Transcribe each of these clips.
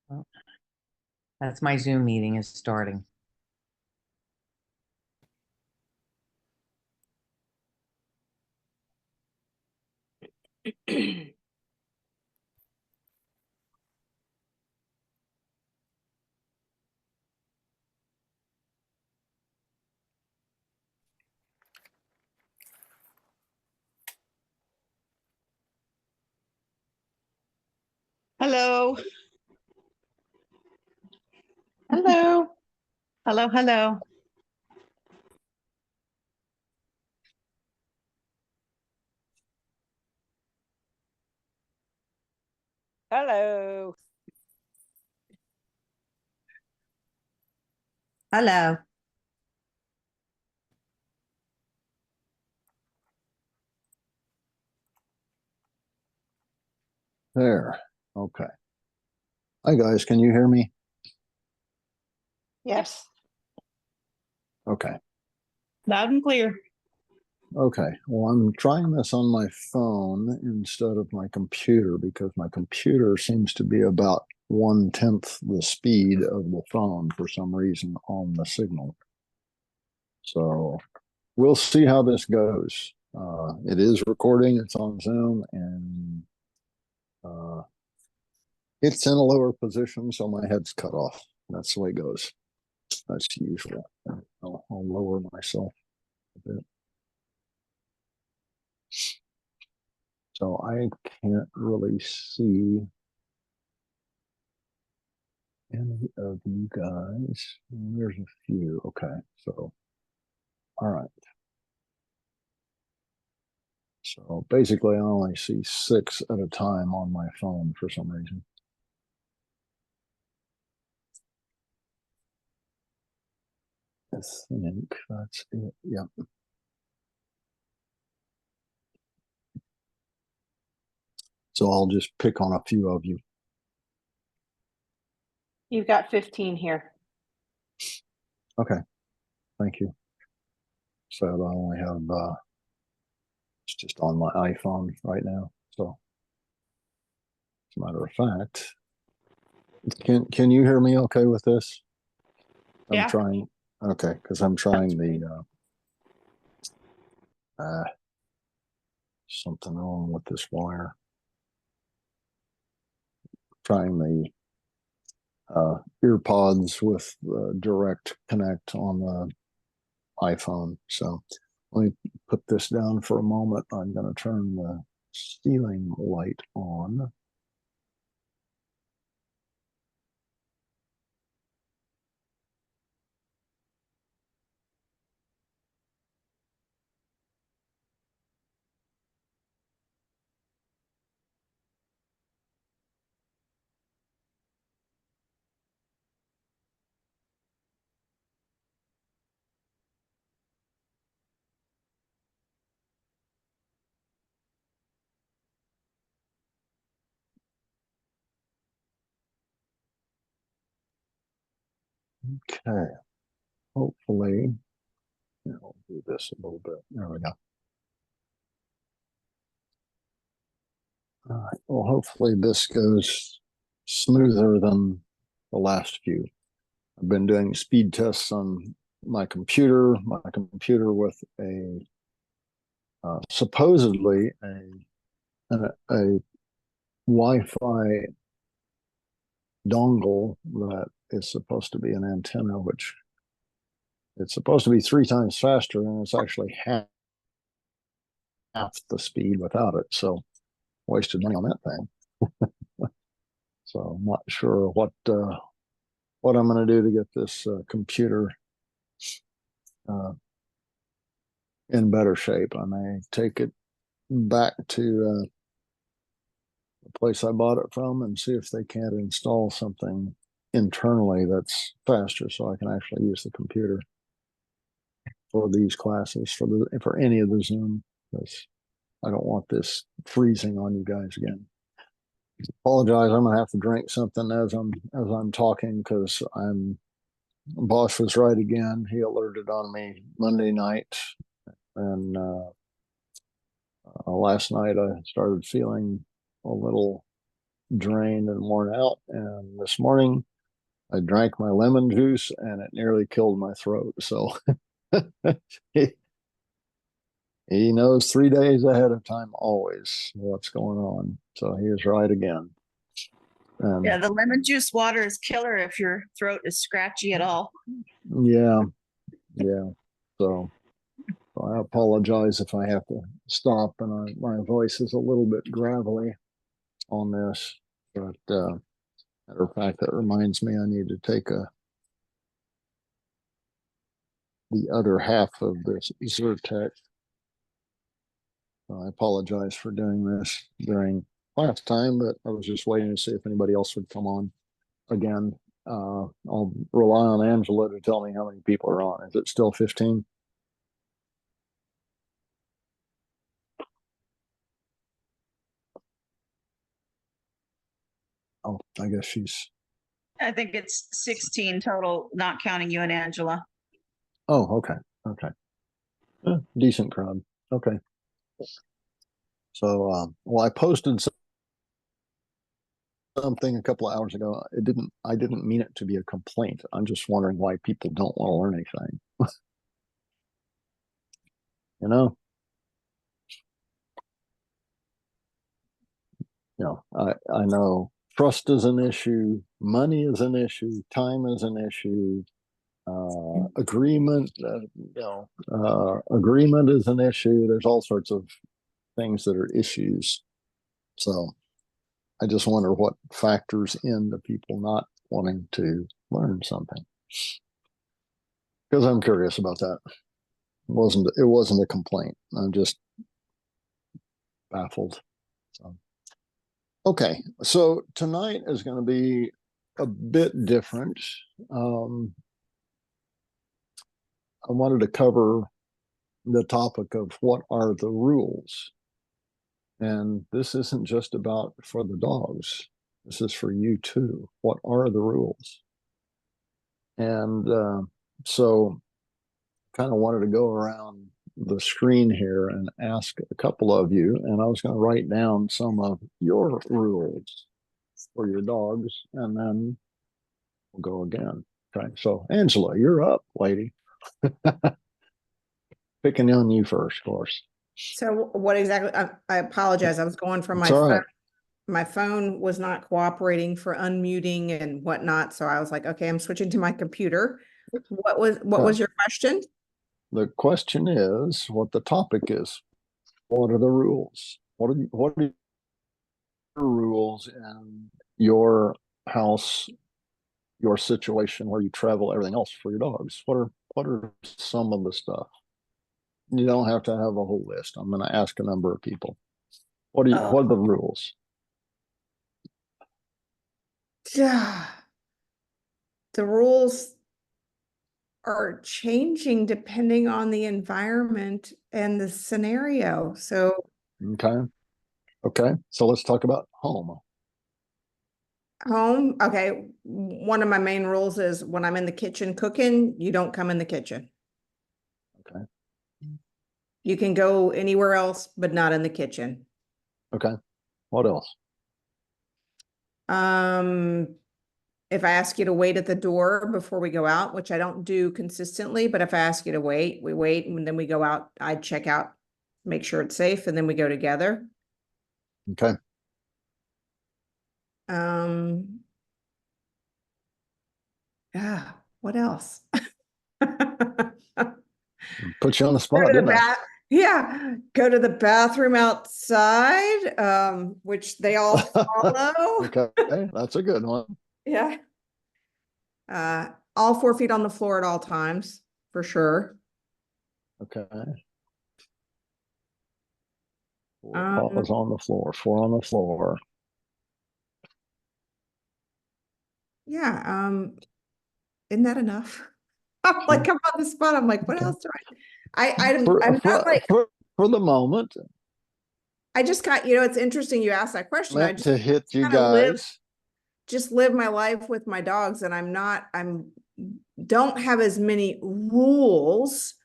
Oh, that's my Zoom meeting is starting. Hello. Hello. Hello, hello. Hello. Hello. There. Okay. Hi, guys. Can you hear me? Yes, Okay. loud and clear. Okay. Well, I'm trying this on my phone instead of my computer because my computer seems to be about 1/10 the speed of the phone for some reason on the signal. So we'll see how this goes. It is recording, it's on Zoom, and uh, it's in a lower position, so my head's cut off. That's the way it goes. That's usual. I'll lower myself a bit. So I can't really see any of you guys. There's a few. Okay. So, all right. So basically, I only see 6 at a time on my phone for some reason. I think that's it. Yeah. So I'll just pick on a few of you. You've got 15 here. Okay. Thank you. So I only have, it's just on my iPhone right now. So as a matter of fact, can you hear me okay with this? I'm Yeah. trying. Okay, because I'm trying the something wrong with this wire. Trying the ear pods with the direct connect on the iPhone. So let me put this down for a moment. I'm going to turn the ceiling light on. Okay. Hopefully, I'll do this a little bit. There we go. All right. Well, hopefully this goes smoother than the last few. I've been doing speed tests on my computer with a supposedly a Wi-Fi dongle that is supposed to be an antenna, which it's supposed to be 3 times faster, and it's actually half the speed without it. So wasted money on that thing. So I'm not sure what I'm going to do to get this computer in better shape. I may take it back to the place I bought it from and see if they can't install something internally that's faster, so I can actually use the computer for these classes for any of the Zoom. Because I don't want this freezing on you guys again. Apologize. I'm gonna have to drink something as I'm talking because boss was right again. He alerted on me Monday night, and last night I started feeling a little drained and worn out. And this morning I drank my lemon juice and it nearly killed my throat. So he, he knows 3 days ahead of time always what's going on. So he is right again. Yeah, the lemon juice water is killer if your throat is scratchy at all. Yeah. So I apologize if I have to stop and my voice is a little bit gravelly on this. But matter of fact, that reminds me I need to take the other half of this Zyrtec. I apologize for doing this during last time, but I was just waiting to see if anybody else would come on again. I'll rely on Angela to tell me how many people are on. Is it still 15? Oh, I guess she's. I think it's 16 total, not counting you and Angela. Oh, okay. Decent crowd. Okay. So, well, I posted something a couple of hours ago. I didn't mean it to be a complaint. I'm just wondering why people don't want to learn anything. You know? I know trust is an issue, money is an issue, time is an issue, agreement, agreement is an issue. There's all sorts of things that are issues. So I just wonder what factors into people not wanting to learn something. Because I'm curious about that. It wasn't a complaint. I'm just baffled. So. Okay, so tonight is going to be a bit different. I wanted to cover the topic of what are the rules. And this isn't just about for the dogs. This is for you too. What are the rules? And so kind of wanted to go around the screen here and ask a couple of you, and I was going to write down some of your rules for your dogs, and then we'll go again. Okay, so Angela, you're up, lady. Picking on you first, of course. So what exactly, I apologize. I was going from my It's all phone. right. My phone was not cooperating for unmuting and whatnot. So I was like, okay, I'm switching to my computer. What was your question? The question is what the topic is. What are the rules? What are the rules in your house, your situation where you travel, everything else for your dogs? What are some of the stuff? You don't have to have a whole list. I'm going to ask a number of people. What are the rules? Yeah. The rules are changing depending on the environment and the scenario. So Okay. So let's talk about home. home, okay. One of my main rules is when I'm in the kitchen cooking, you don't come in the kitchen. Okay. You can go anywhere else, but not in the kitchen. Okay. What else? If I ask you to wait at the door before we go out, which I don't do consistently, but if I ask you to wait, we wait and then we go out, I check out, make sure it's safe, and then we go together. Okay. What else? Put you on the Go spot, to the didn't I? Yeah, go to the bathroom outside, which they all follow. Okay, that's a good one. Yeah. All 4 feet on the floor at all times, for sure. Okay. Four Um, paws on the floor, 4 on the floor. Yeah, isn't that enough? I'm like, I'm on the spot. I'm like, what Okay. else do I'm not like, for the moment, I just got, it's interesting you asked that question. I meant just to hit you kind of guys. live my life with my dogs, and don't have as many rules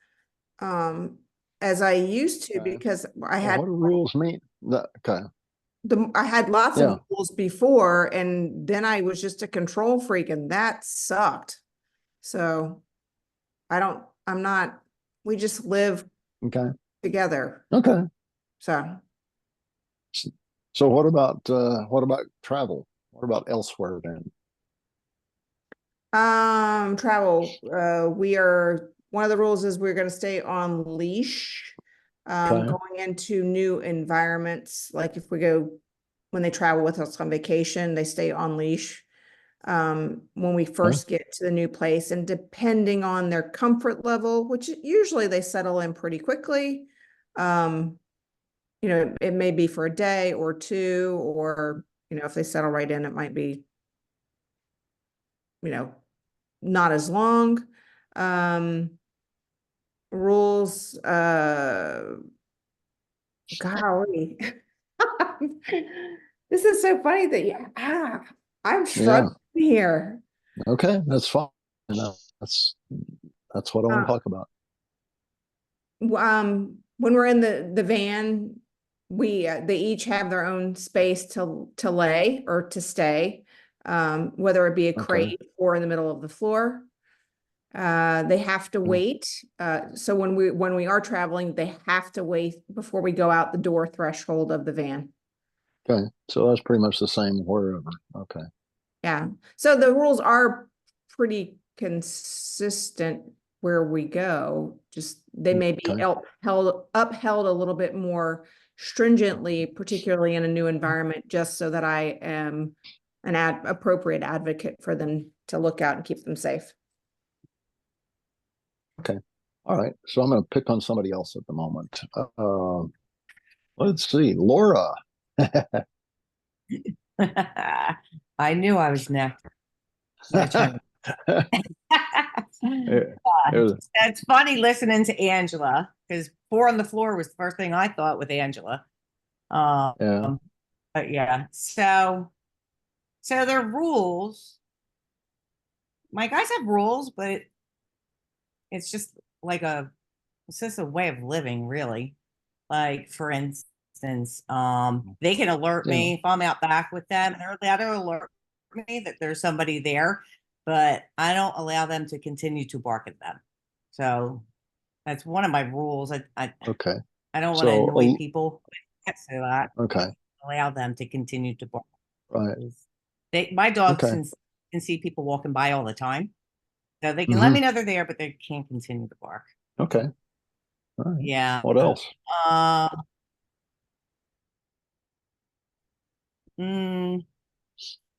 as I used to, Okay. because I Well, had what do rules mean? Okay. I had lots Yeah. of rules before, and then I was just a control freak, and that sucked. So I'm not, we just live Okay. together. Okay. So, So what about travel? What about elsewhere then? travel, one of the rules is we're gonna stay on leash. Okay. Going into new environments, like if we go, when they travel with us on vacation, they stay on leash. When we first get to the new place, and depending on their comfort level, which usually they settle in pretty quickly. It may be for a day or two, or, if they settle right in, it might be, not as long. Rules, golly. This is so funny that I'm struggling here. Okay, that's fine. That's what I want to talk about. When we're in the van, they each have their own space to lay or to stay, whether it be a crate or in the middle of the floor. They have to wait. So when we are traveling, they have to wait before we go out the door threshold of the van. Okay, so that's pretty much the same wherever. Okay. Yeah. So the rules are pretty consistent where we go. Just they may be upheld a little bit more stringently, particularly in a new environment, just so that I am an appropriate advocate for them to look out and keep them safe. Okay. All right. So I'm going to pick on somebody else at the moment. Let's see, Laura. I knew I was next. My turn. It's funny listening to Angela, because 4 on the floor was the first thing I thought with Angela. Yeah. But yeah, so their rules. My guys have rules, but it's just like it's just a way of living, really. Like, for instance, they can alert me if I'm out back with them, and they're allowed to alert me that there's somebody there, but I don't allow them to continue to bark at them. So that's one of my rules. I don't want to annoy people. So I allow them to continue to bark. Right. My dogs can see people walking by all the time. So they can let me know they're there, but they can't continue to bark. Okay. All right. Yeah. What else?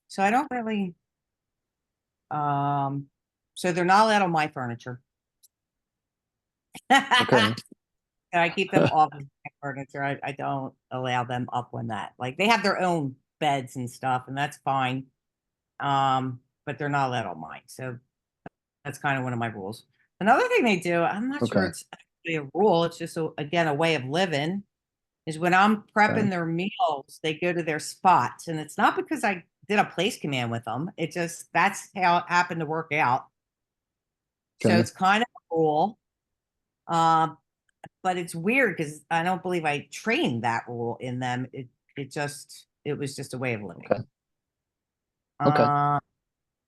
So I don't really, so they're not allowed on my furniture. Okay. I keep them off of my furniture. I don't allow them up on that. Like, they have their own beds and stuff, and that's fine. But they're not allowed on mine. So that's kind of one of my rules. Another thing they do, I'm not sure it's actually a rule, it's just again a way of living, is when I'm prepping their meals, they go to their spots. And it's not because I did a place command with them. It just, that's how it happened to work out. So it's kind of a rule. But it's weird because I don't believe I trained that rule in them. It was just a way of living.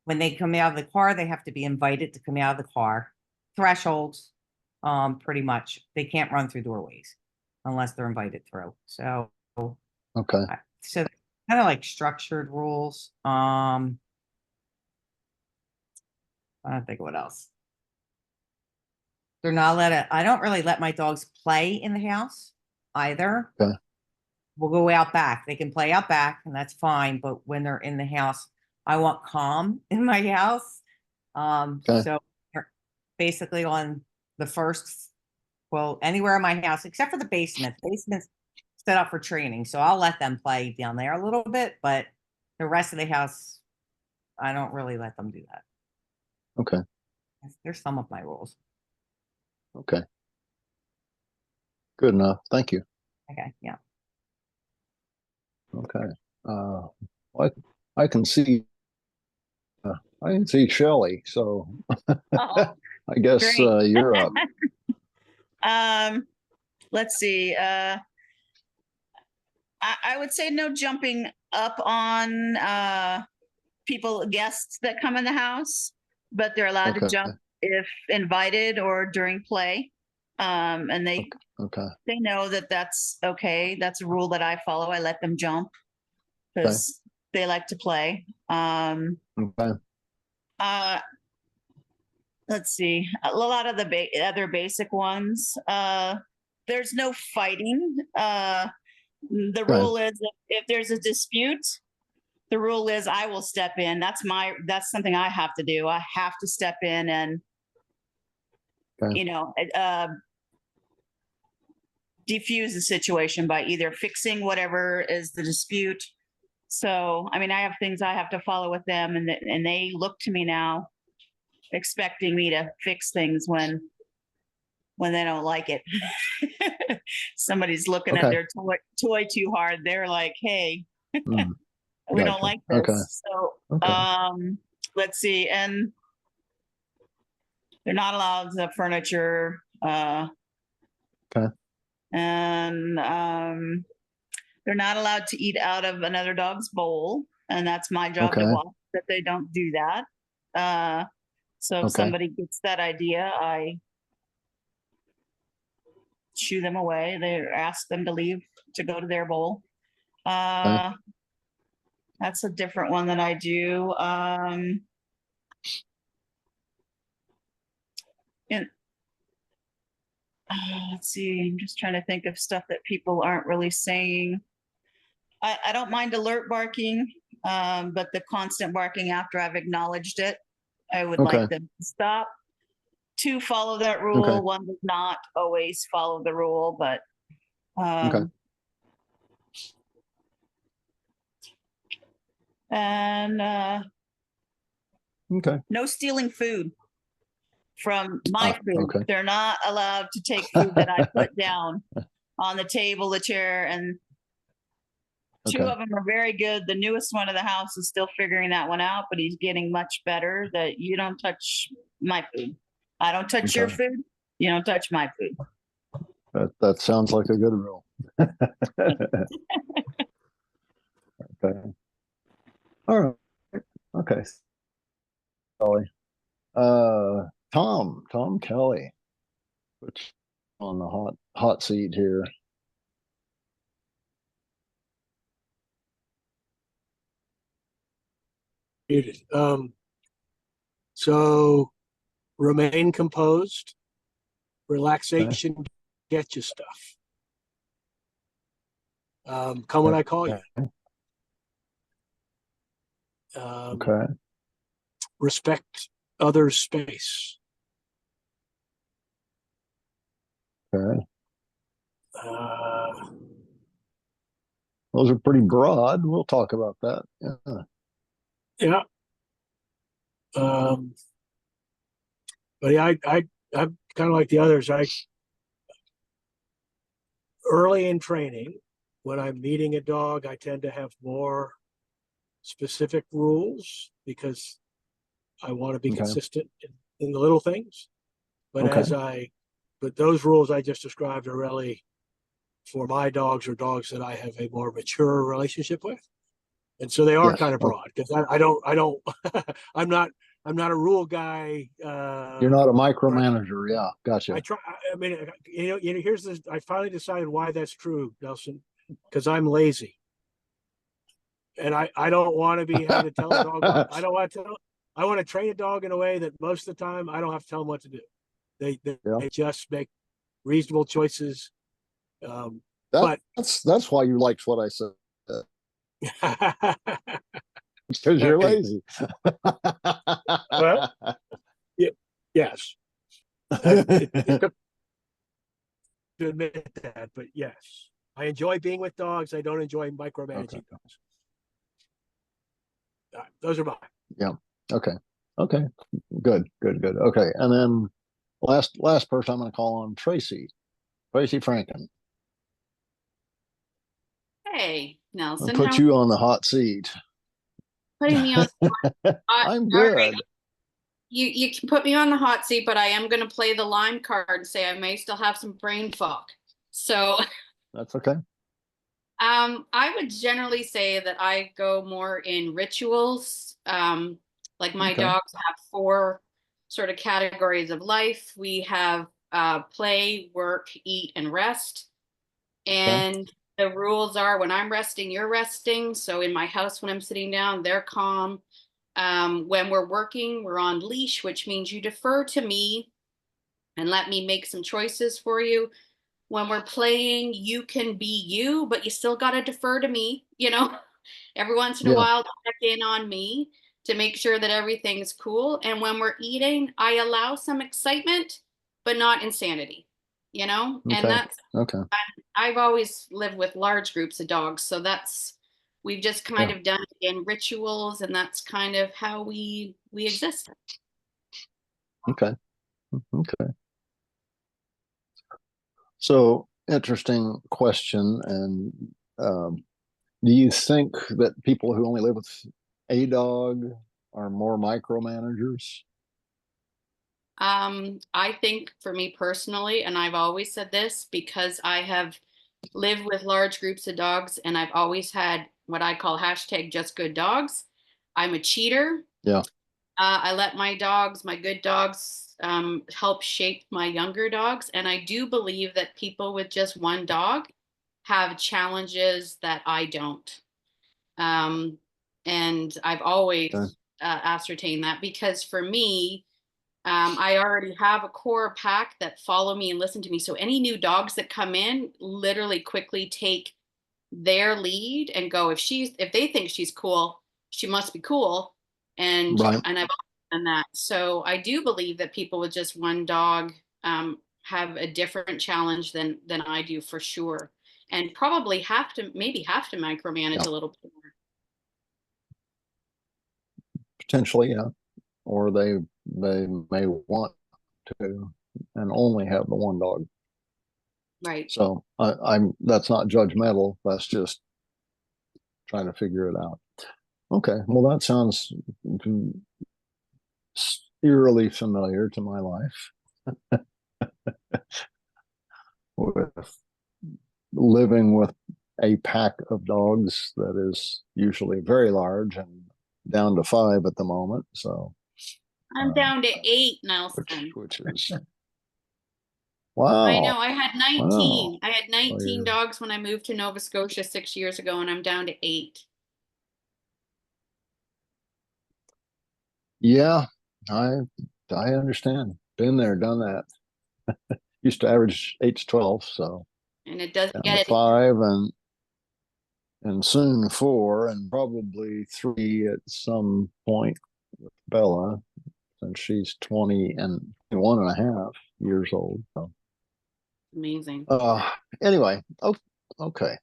When they come out of the car, they have to be invited to come out of the car. Thresholds, pretty much. They can't run through doorways unless they're invited through. So so kind of like structured rules. I don't think what else. They're not I don't really let my dogs play in the house either. We'll go out back. They can play out back, and that's fine. But when they're in the house, I want calm in my house. So basically on the first, anywhere in my house, except for the basement. The basement's set up for training. So I'll let them play down there a little bit, but the rest of the house, I don't really let them do that. Okay. There's some of my rules. Okay. Good enough. Thank you. Okay. Yeah. Okay. I can see Shelley, so I guess you're up. Let's see. I would say no jumping up on guests that come in the house, but they're allowed to Okay. jump if invited or during play. And they Okay. know that that's okay. That's a rule that I follow. I let them jump because they like to play. Okay. Let's see, a lot of the other basic ones. There's no fighting. The rule is if there's a dispute, the rule is I will step in. That's something I have to do. I have to step in and, defuse the situation by either fixing whatever is the dispute. So, I mean, I have things I have to follow with them, and they look to me now expecting me to fix things when they don't like it. Somebody's looking at their toy too hard. They're like, hey, we don't like this. Okay. So, let's see. And they're not allowed the furniture. Okay. And they're not allowed to eat out of another dog's bowl. And that's my job to watch that they don't do that. So if somebody gets that idea, I shoo them away. They ask them to leave to go to their bowl. That's a different one that I do. Let's see, I'm just trying to think of stuff that people aren't really saying. I don't mind alert barking, but the constant barking after I've acknowledged it, I would like them to stop. 2 follow that rule. 1 does not always follow the rule, but and no stealing food from my food. They're not allowed to take food that I put down on the table, the chair, and 2 of them are very good. The newest one of the house is still figuring that one out, but he's getting much better. That you don't touch my food. I don't touch your food. You don't touch my food. That sounds like a good rule. Okay. All right. Okay. Kelly. Tom Kelly, which on the hot seat here. So remain composed, relaxation, get you stuff. Come when I call you. Respect others' space. Those are pretty broad. We'll talk about that. Yeah. But yeah, I'm kind of like the others. Early in training, when I'm meeting a dog, I tend to have more specific rules because I want to be consistent in the little things. But but those rules I just described are really for my dogs or dogs that I have a more mature relationship with. And so they are kind of broad because I don't I'm not a rule guy. You're not a micromanager. Yeah. Gotcha. I mean, here's this. I finally decided why that's true, Nelson, because I'm lazy. And I don't want to be having to tell a dog. I want to train a dog in a way that most of the time I don't have to tell them what to do. They just make reasonable choices. That's why you liked what I said. Because you're lazy. Well, yes. To admit that, but yes, I enjoy being with dogs. I don't enjoy micromanaging dogs. Those are mine. Yeah. Okay. Good. Okay. And then last person I'm going to call on Tracy Franken. Hey, Nelson. I'll put you on the hot seat. Putting me on. I'm good. Right. You can put me on the hot seat, but I am going to play the line card and say I may still have some brain fog. So that's okay. I would generally say that I go more in rituals. Like my Okay. dogs have four sort of categories of life. We have play, work, eat, and rest. And the rules are when I'm resting, you're resting. So in my house, when I'm sitting down, they're calm. When we're working, we're on leash, which means you defer to me and let me make some choices for you. When we're playing, you can be you, but you still got to defer to me, you know, every once in a Yeah. while, check in on me to make sure that everything's cool. And when we're eating, I allow some excitement, but not insanity, you know, and Okay. that's, Okay. I've always lived with large groups of dogs. So that's, we've just kind Yeah. of done it in rituals, and that's kind of how we exist. Okay. Okay. So interesting question. And do you think that people who only live with a dog are more micromanagers? I think for me personally, and I've always said this because I have lived with large groups of dogs and I've always had what I call hashtag just good dogs. I'm a cheater. Yeah. I let my dogs, my good dogs, help shape my younger dogs. And I do believe that people with just one dog have challenges that I don't. Um, and I've Okay. always ascertained that because for me, I already have a core pack that follow me and listen to me. So any new dogs that come in literally quickly take their lead and go, if they think she's cool, she must be cool. Right. And I've done that. So I do believe that people with just one dog have a different challenge than I do for sure. And probably maybe have to micromanage Yeah. a little bit more. Potentially, yeah. Or they may want to and only have the one dog. Right. So I'm that's not judgmental. That's just trying to figure it out. Okay. Well, that sounds eerily familiar to my life with living with a pack of dogs that is usually very large and down to 5 at the moment. So, I'm uh, down to 8, which Nelson. which is I wow, know. I had wow. 19. I had So 19 you're dogs when I moved to Nova Scotia 6 years ago, and I'm down to 8. yeah, I I understand. Been there, done that. Used to average 8 to 12, so And it doesn't down to get any. 5 and soon 4 and probably 3 at some point with Bella since she's 20 and 21 and a half years old. So Amazing. uh anyway, okay.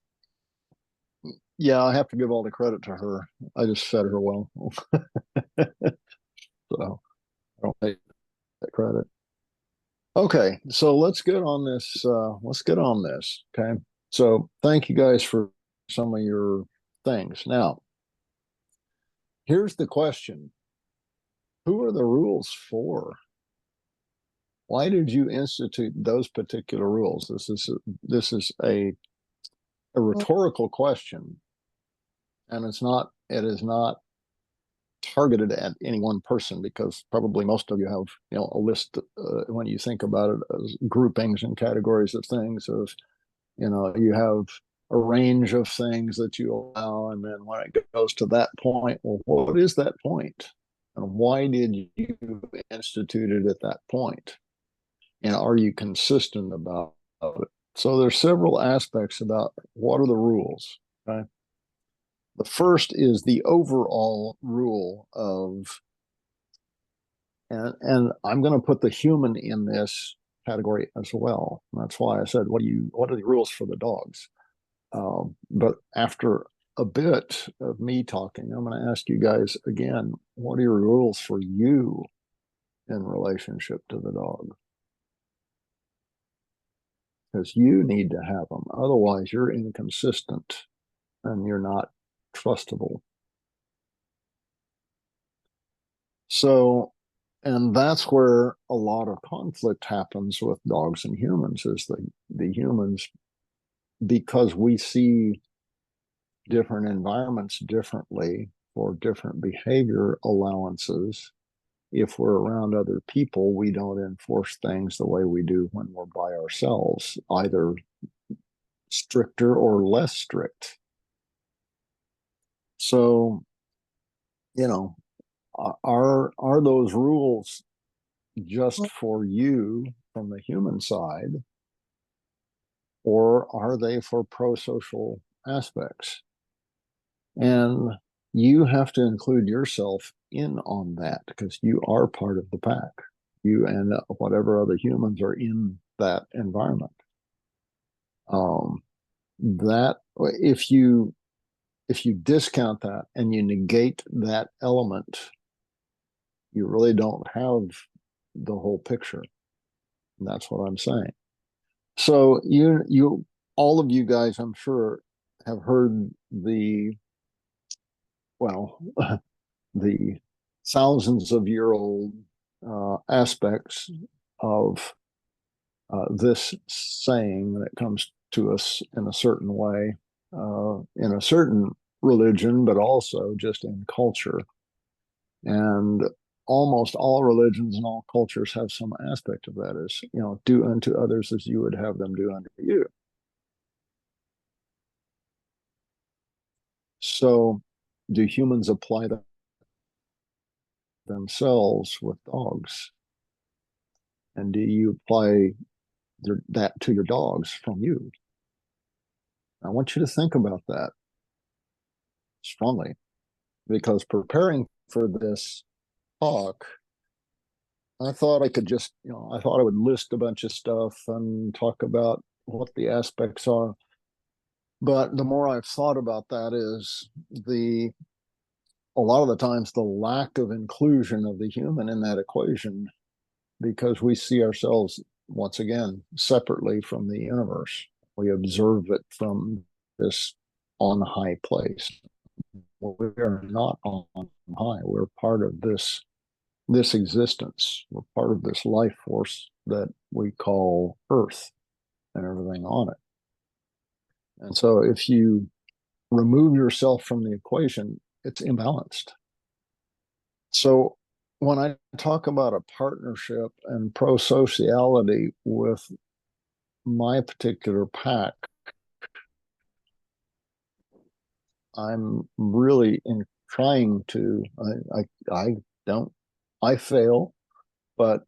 Yeah, I have to give all the credit to her. I just fed her well. So I don't take that credit. Okay, so let's get on this. Let's get on this. Okay. So thank you guys for some of your things. Now, here's the question. Who are the rules for? Why did you institute those particular rules? This is a rhetorical question, and it is not targeted at any one person because probably most of you have a list when you think about it as groupings and categories of things of you have a range of things that you allow, and then when it goes to that point, well, what is that point and why did you institute it at that point, and are you consistent about it? So there's several aspects about what are the rules. Okay, the first is the overall rule of, and I'm going to put the human in this category as well. That's why I said, what are the rules for the dogs? But after a bit of me talking, I'm going to ask you guys again, what are your rules for you in relationship to the dog? Because you need to have them. Otherwise, you're inconsistent and you're not trustable. So, and that's where a lot of conflict happens with dogs and humans is the humans, because we see different environments differently for different behavior allowances. If we're around other people, we don't enforce things the way we do when we're by ourselves, either stricter or less strict. So, you know, are those rules just for you from the human side, or are they for pro-social aspects? And you have to include yourself in on that because you are part of the pack. You and whatever other humans are in that environment. That if you discount that and you negate that element, you really don't have the whole picture. And that's what I'm saying. So you all of you guys, I'm sure, have heard the the thousands of year old aspects of this saying when it comes to us in a certain way, in a certain religion, but also just in culture. And almost all religions and all cultures have some aspect of that is, do unto others as you would have them do unto you. So do humans apply that themselves with dogs? And do you apply that to your dogs from you? I want you to think about that strongly, because preparing for this talk, I thought I could just, I thought I would list a bunch of stuff and talk about what the aspects are. But the more I've thought about that is a lot of the times the lack of inclusion of the human in that equation, because we see ourselves once again separately from the universe. We observe it from this on high place. We are not on high. We're part of this existence. We're part of this life force that we call Earth and everything on it. And so if you remove yourself from the equation, it's imbalanced. So when I talk about a partnership and pro-sociality with my particular pack, I'm really trying to, I don't, I fail, but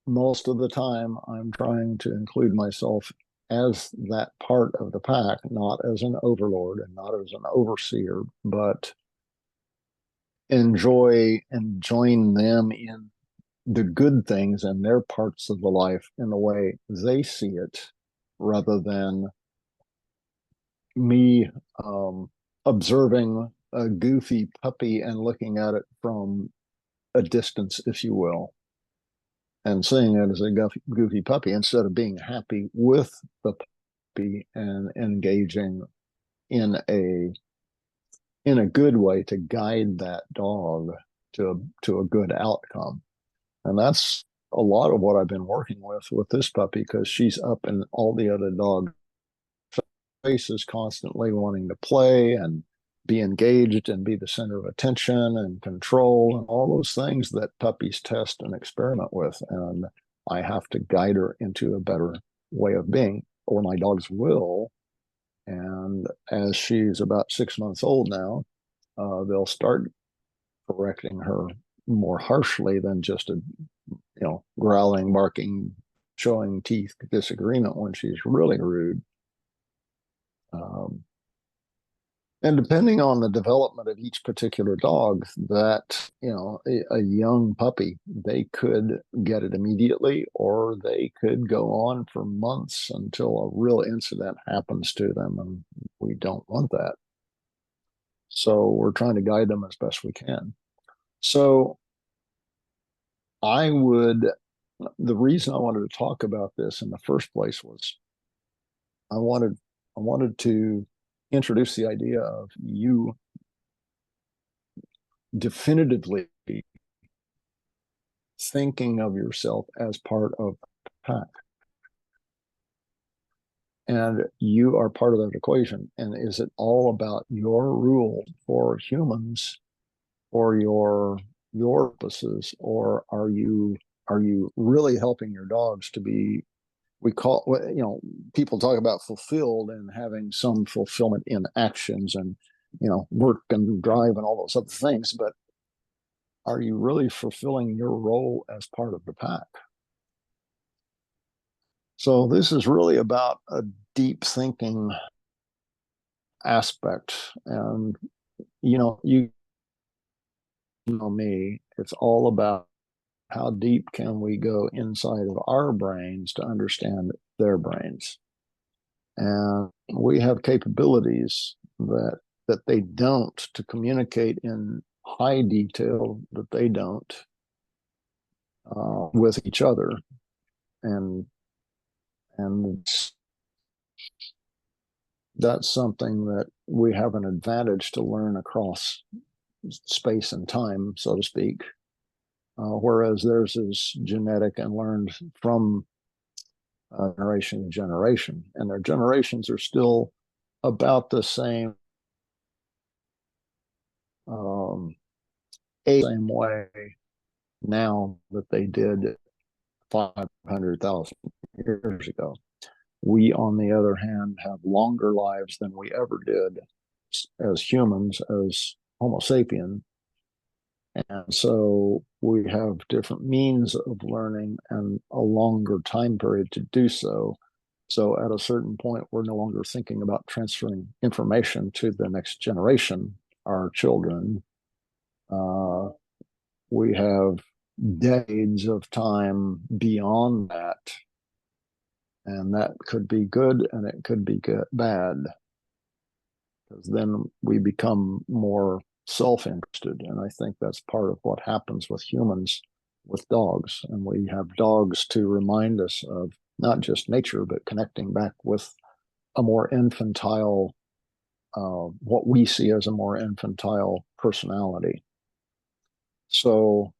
most of the time I'm trying to include myself as that part of the pack, not as an overlord and not as an overseer, but enjoy and join them in the good things and their parts of the life in the way they see it, rather than me observing a goofy puppy and looking at it from a distance, if you will, and seeing it as a goofy puppy instead of being happy with the puppy and engaging in a good way to guide that dog to a good outcome. And that's a lot of what I've been working with this puppy, because she's up in all the other dog faces constantly wanting to play and be engaged and be the center of attention and control and all those things that puppies test and experiment with. And I have to guide her into a better way of being, or my dogs will. And as she's about 6 months old now, they'll start correcting her more harshly than just a growling, barking, showing teeth disagreement when she's really rude. And depending on the development of each particular dog, that, a young puppy, they could get it immediately, or they could go on for months until a real incident happens to them. And we don't want that. So we're trying to guide them as best we can. So the reason I wanted to talk about this in the first place was I wanted to introduce the idea of you definitively thinking of yourself as part of the pack. And you are part of that equation. And is it all about your rule for humans or your purposes, or are you really helping your dogs to be, we call, you know, people talk about fulfilled and having some fulfillment in actions and, you know, work and drive and all those other things, but are you really fulfilling your role as part of the pack? So this is really about a deep thinking aspect. And, you know me, it's all about how deep can we go inside of our brains to understand their brains. And we have capabilities that they don't, to communicate in high detail that they don't, with each other. And that's something that we have an advantage to learn across space and time, so to speak. Whereas theirs is genetic and learned from generation to generation, and their generations are still about the same, same way now that they did 500,000 years ago. We, on the other hand, have longer lives than we ever did as humans, as Homo sapien. And so we have different means of learning and a longer time period to do so. So at a certain point, we're no longer thinking about transferring information to the next generation, our children. We have decades of time beyond that. And that could be good and it could be bad. Because then we become more self-interested. And I think that's part of what happens with humans, with dogs. And we have dogs to remind us of not just nature, but connecting back with a more infantile, what we see as a more infantile personality. So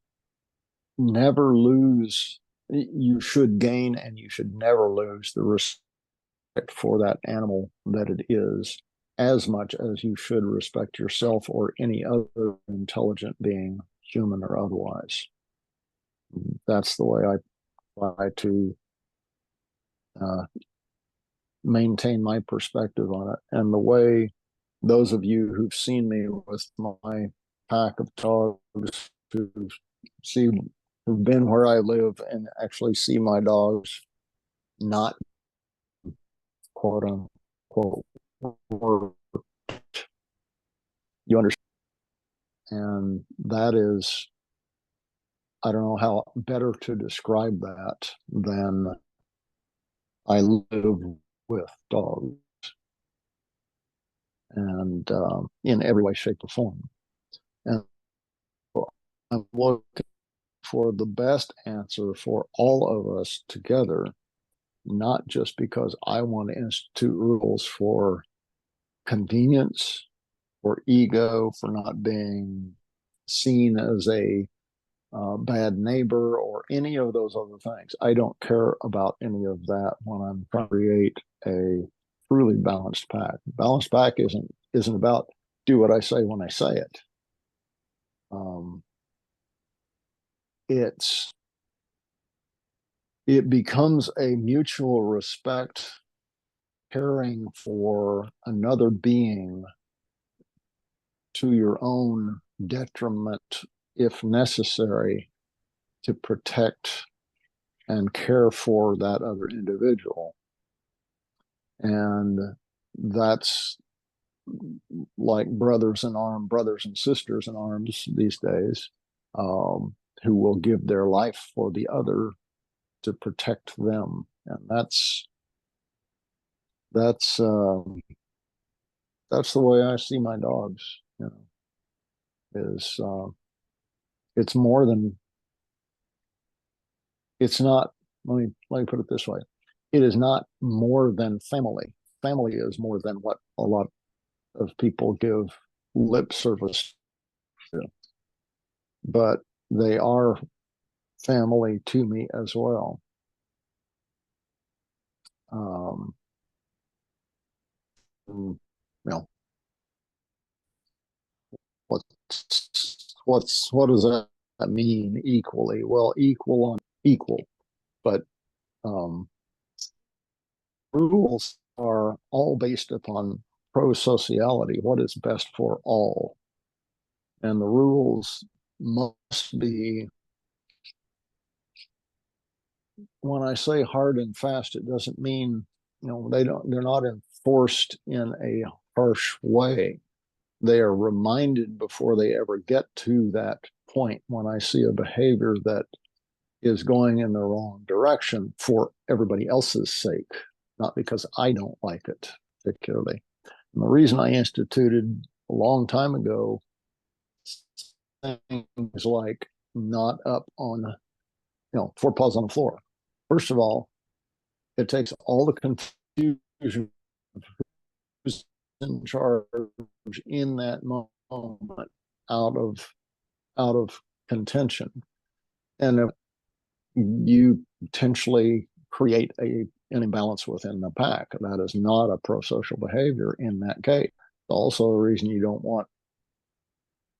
never lose, you should gain and you should never lose the respect for that animal that it is, as much as you should respect yourself or any other intelligent being, human or otherwise. That's the way I try to maintain my perspective on it. And the way those of you who've seen me with my pack of dogs, who've been where I live and actually see my dogs not quote unquote work, you understand. And that is, I don't know how better to describe that than I live with dogs, and in every way, shape, or form. And I'm looking for the best answer for all of us together, not just because I want to institute rules for convenience, for ego, for not being seen as a bad neighbor or any of those other things. I don't care about any of that when I'm trying to create a truly balanced pack. Balanced pack isn't about do what I say when I say it. It becomes a mutual respect, caring for another being to your own detriment, if necessary, to protect and care for that other individual. And that's like brothers and sisters in arms these days, who will give their life for the other to protect them. And that's the way I see my dogs. Is it's more than, it's not, let me put it this way. It is not more than family. Family is more than what a lot of people give lip service to. But they are family to me as well. you know, what does that mean equally? Well, equal on equal, but rules are all based upon pro-sociality, what is best for all. And the rules must be, when I say hard and fast, it doesn't mean, they're not enforced in a harsh way. They are reminded before they ever get to that point when I see a behavior that is going in the wrong direction for everybody else's sake, not because I don't like it particularly. And the reason I instituted a long time ago things like not up on, 4 paws on the floor. First of all, it takes all the confusion who's in charge in that moment out of contention, and you potentially create an imbalance within the pack. That is not a pro-social behavior in that case. Also, the reason you don't want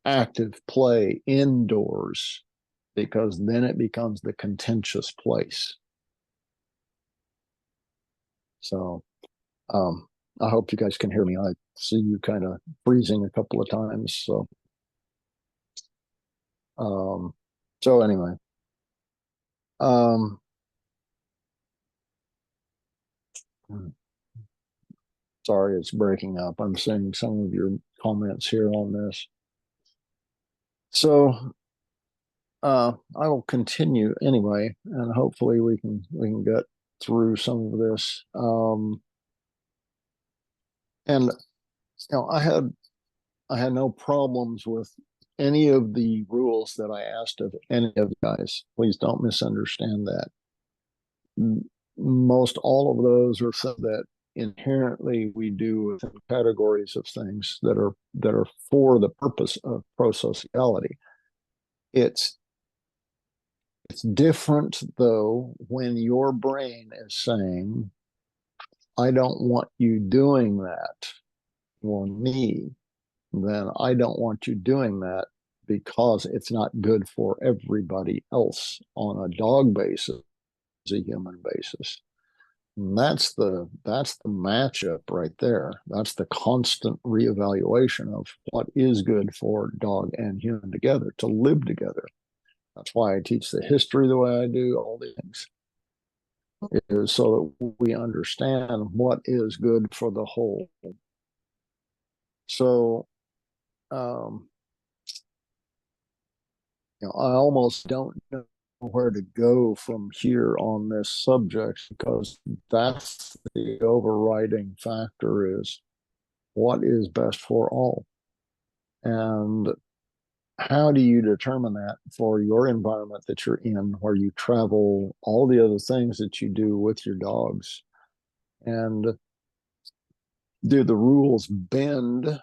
active play indoors, because then it becomes the contentious place. So I hope you guys can hear me. I see you kind of freezing a couple of times. So anyway, sorry, it's breaking up. I'm seeing some of your comments here on this. So I will continue anyway, and hopefully we can get through some of this. And I had no problems with any of the rules that I asked of any of you guys. Please don't misunderstand that. Most all of those are things that inherently we do within categories of things that are for the purpose of pro-sociality. It's different though when your brain is saying, I don't want you doing that for me, then I don't want you doing that because it's not good for everybody else on a dog basis, a human basis. And that's the matchup right there. That's the constant reevaluation of what is good for dog and human together, to live together. That's why I teach the history the way I do, all these things. It is so that we understand what is good for the whole. So I almost don't know where to go from here on this subject, because that's the overriding factor, is what is best for all. And how do you determine that for your environment that you're in, where you travel, all the other things that you do with your dogs? And do the rules bend,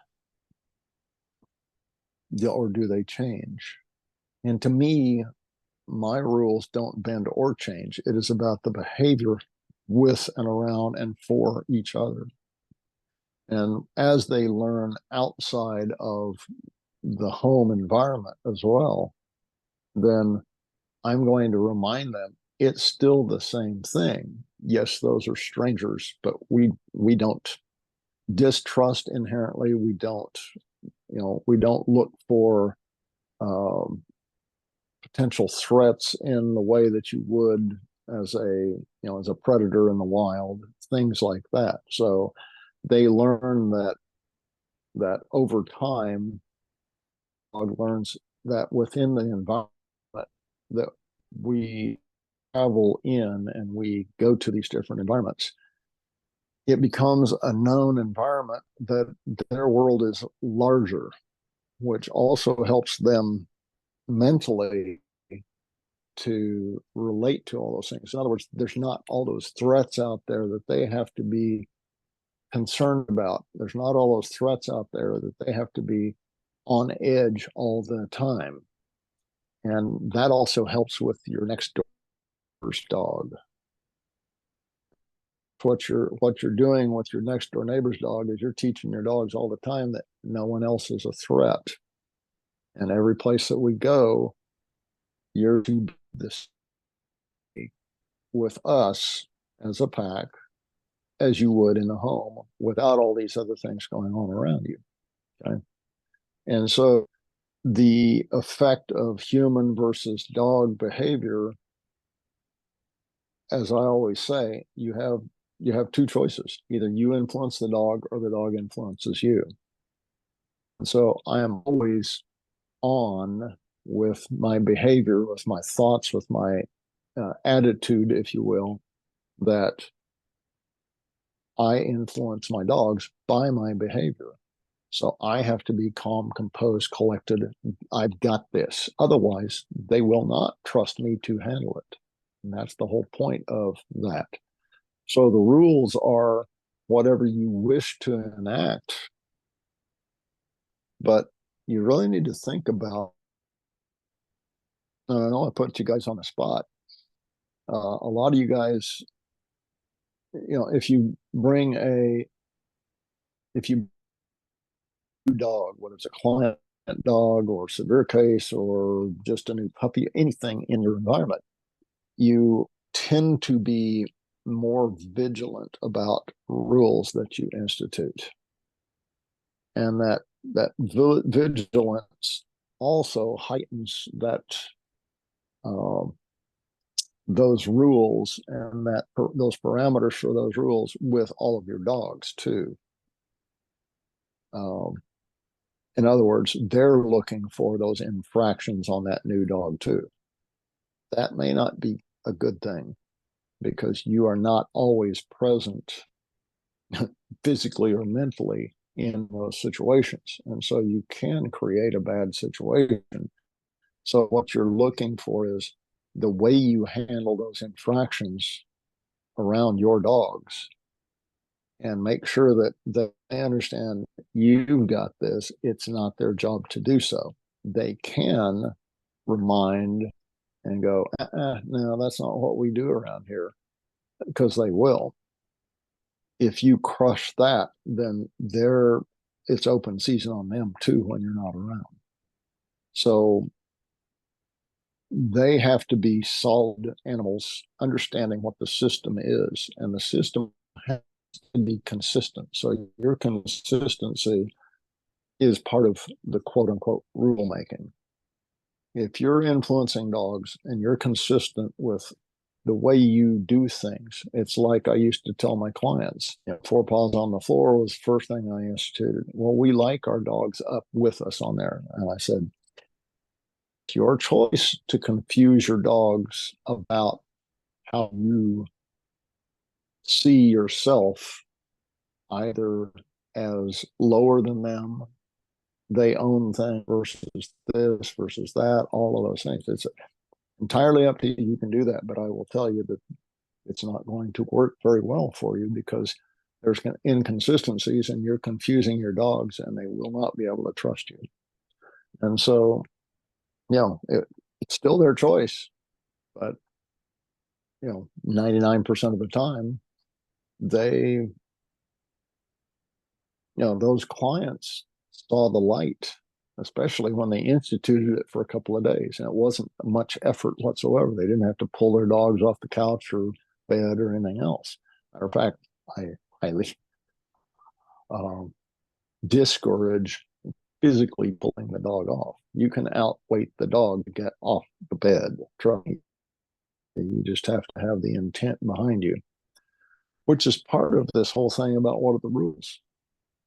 or do they change? And to me, my rules don't bend or change. It is about the behavior with and around and for each other. And as they learn outside of the home environment as well, then I'm going to remind them it's still the same thing. Yes, those are strangers, but we don't distrust inherently. We don't look for potential threats in the way that you would as a predator in the wild, things like that. So they learn that over time, dog learns that within the environment that we travel in and we go to these different environments, it becomes a known environment that their world is larger, which also helps them mentally to relate to all those things. In other words, there's not all those threats out there that they have to be concerned about. There's not all those threats out there that they have to be on edge all the time. And that also helps with your next door's dog. what you're doing with your next door neighbor's dog is you're teaching your dogs all the time that no one else is a threat. And every place that we go, you're to be this with us as a pack as you would in a home without all these other things going on around you. Okay. And so the effect of human versus dog behavior, as I always say, you have two choices. Either you influence the dog or the dog influences you. And so I am always on with my behavior, with my thoughts, with my attitude, if you will, that I influence my dogs by my behavior. So I have to be calm, composed, collected. I've got this. Otherwise, they will not trust me to handle it. And that's the whole point of that. So the rules are whatever you wish to enact, but you really need to think about. I know I put you guys on the spot. A lot of you guys, if you dog, whether it's a client dog or severe case or just a new puppy, anything in your environment, you tend to be more vigilant about rules that you institute. And that vigilance also heightens those rules and those parameters for those rules with all of your dogs too. In other words, they're looking for those infractions on that new dog too. That may not be a good thing because you are not always present physically or mentally in those situations. And so you can create a bad situation. So what you're looking for is the way you handle those infractions around your dogs and make sure that they understand you've got this. It's not their job to do so. They can remind and go, no, that's not what we do around here, because they will. If you crush that, then it's open season on them too when you're not around. So they have to be solid animals, understanding what the system is, and the system has to be consistent. So your consistency is part of the quote unquote rule making. If you're influencing dogs and you're consistent with the way you do things, it's like I used to tell my clients, 4 paws on the floor was the first thing I instituted. Well, we like our dogs up with us on there. And I said, it's your choice to confuse your dogs about how you see yourself, either as lower than them, they own things versus this versus that, all of those things. It's entirely up to you. You can do that, but I will tell you that it's not going to work very well for you because there's inconsistencies and you're confusing your dogs and they will not be able to trust you. And so, it's still their choice, but 99% of the time those clients saw the light, especially when they instituted it for a couple of days, and it wasn't much effort whatsoever. They didn't have to pull their dogs off the couch or bed or anything else. Matter of fact, I highly discourage physically pulling the dog off. You can outweight the dog to get off the bed. Trust me. You just have to have the intent behind you, which is part of this whole thing about what are the rules.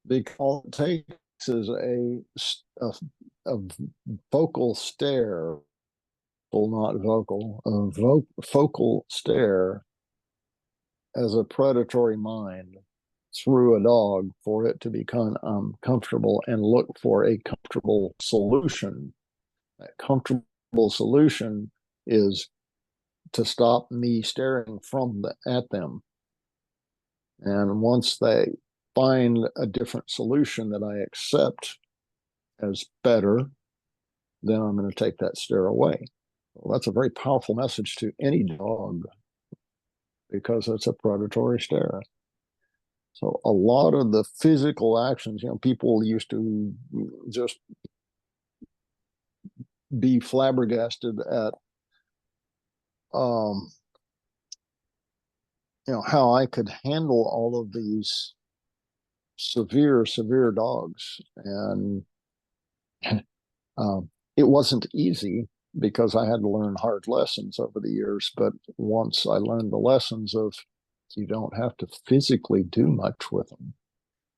Because all it takes is a focal stare, not vocal, focal stare as a predatory mind through a dog for it to become uncomfortable and look for a comfortable solution. That comfortable solution is to stop me staring at them. And once they find a different solution that I accept as better, then I'm going to take that stare away. Well, that's a very powerful message to any dog. because it's a predatory stare. So a lot of the physical actions, people used to just be flabbergasted at, how I could handle all of these severe dogs. And it wasn't easy because I had to learn hard lessons over the years. But once I learned the lessons of you don't have to physically do much with them.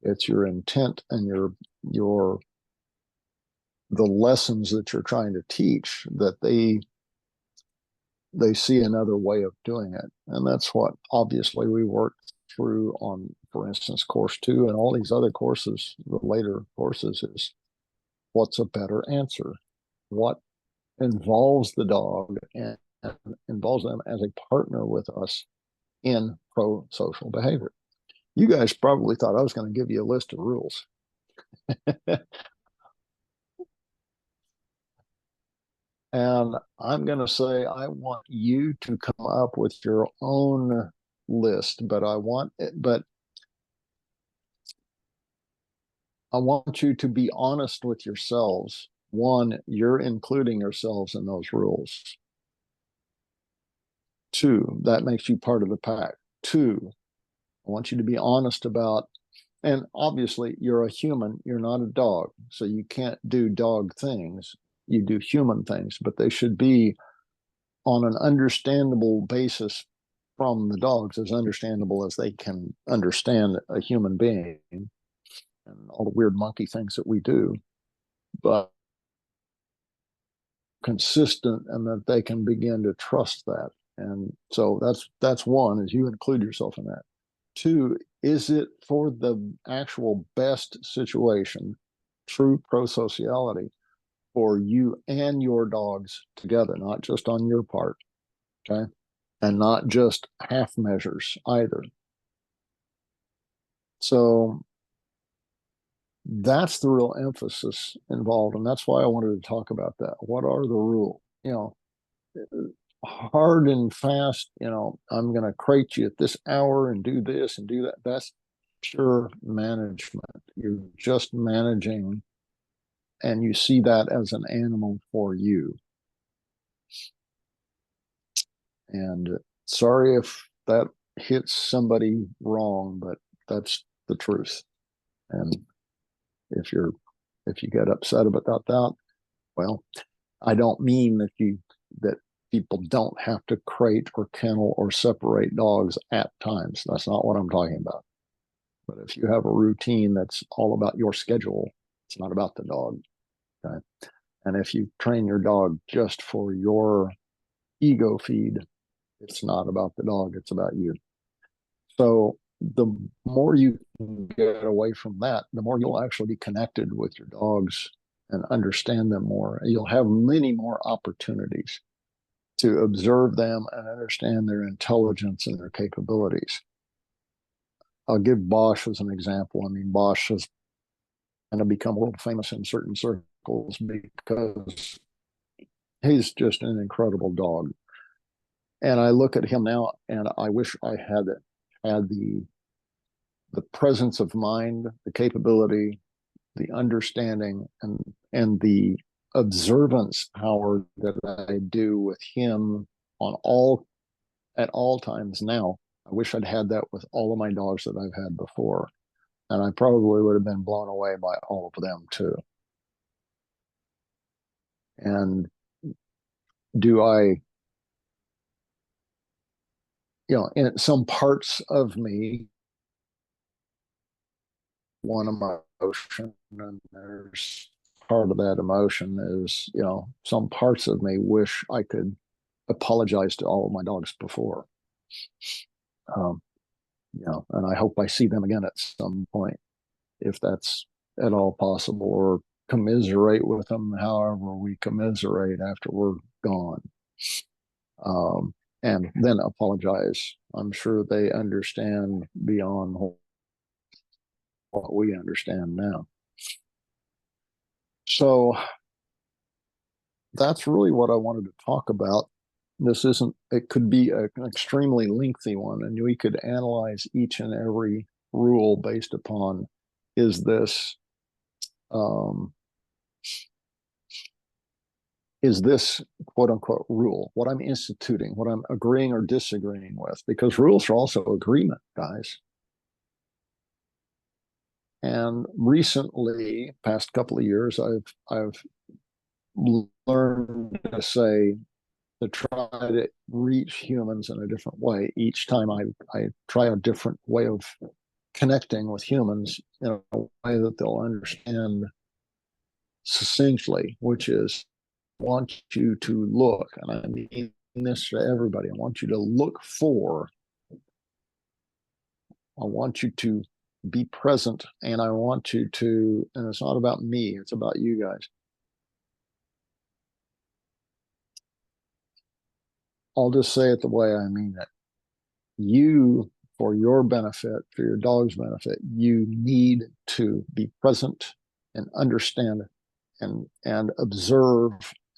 It's your intent and the lessons that you're trying to teach that they see another way of doing it. And that's what obviously we worked through on, for instance, course 2 and all these other courses, the later courses, is what's a better answer? What involves the dog and involves them as a partner with us in pro-social behavior. You guys probably thought I was going to give you a list of rules. And I'm going to say I want you to come up with your own list, but I want you to be honest with yourselves. One, you're including yourselves in those rules. 2, that makes you part of the pack. 2, I want you to be honest about, and obviously you're a human, you're not a dog, so you can't do dog things. You do human things, but they should be on an understandable basis from the dogs, as understandable as they can understand a human being and all the weird monkey things that we do, but consistent, and that they can begin to trust that. And so that's one, is you include yourself in that. 2, is it for the actual best situation, true pro-sociality, for you and your dogs together, not just on your part, okay? And not just half measures either. So that's the real emphasis involved. And that's why I wanted to talk about that. What are the rules? Hard and fast, I'm going to crate you at this hour and do this and do that. That's pure management. You're just managing, and you see that as an animal for you. And sorry if that hits somebody wrong, but that's the truth. And if you get upset about that, well, I don't mean that people don't have to crate or kennel or separate dogs at times. That's not what I'm talking about. But if you have a routine that's all about your schedule, it's not about the dog. Okay? And if you train your dog just for your ego feed, it's not about the dog, it's about you. So the more you can get away from that, the more you'll actually be connected with your dogs and understand them more. You'll have many more opportunities to observe them and understand their intelligence and their capabilities. I'll give Bosch as an example. I mean, Bosch has kind of become world famous in certain circles because he's just an incredible dog. And I look at him now and I wish I had the presence of mind, the capability, the understanding, and the observance power that I do with him at all times now. I wish I'd had that with all of my dogs that I've had before. And I probably would have been blown away by all of them too. And do I, in some parts of me, one emotion, and there's part of that emotion is, some parts of me wish I could apologize to all of my dogs before. And I hope I see them again at some point, if that's at all possible, or commiserate with them however we commiserate after we're gone. And then apologize. I'm sure they understand beyond what we understand now. So that's really what I wanted to talk about this isn't, it could be an extremely lengthy one, and we could analyze each and every rule based upon, is this quote unquote rule, what I'm instituting, what I'm agreeing or disagreeing with, because rules are also agreement, guys. And recently, past couple of years, I've learned to say, to try to reach humans in a different way. Each time I try a different way of connecting with humans in a way that they'll understand succinctly, which is, I want you to look, and I mean this to everybody, I want you to look for, I want you to be present, and I want you to, and it's not about me, it's about you guys. I'll just say it the way I mean it. You, for your benefit, for your dog's benefit, you need to be present and understand and observe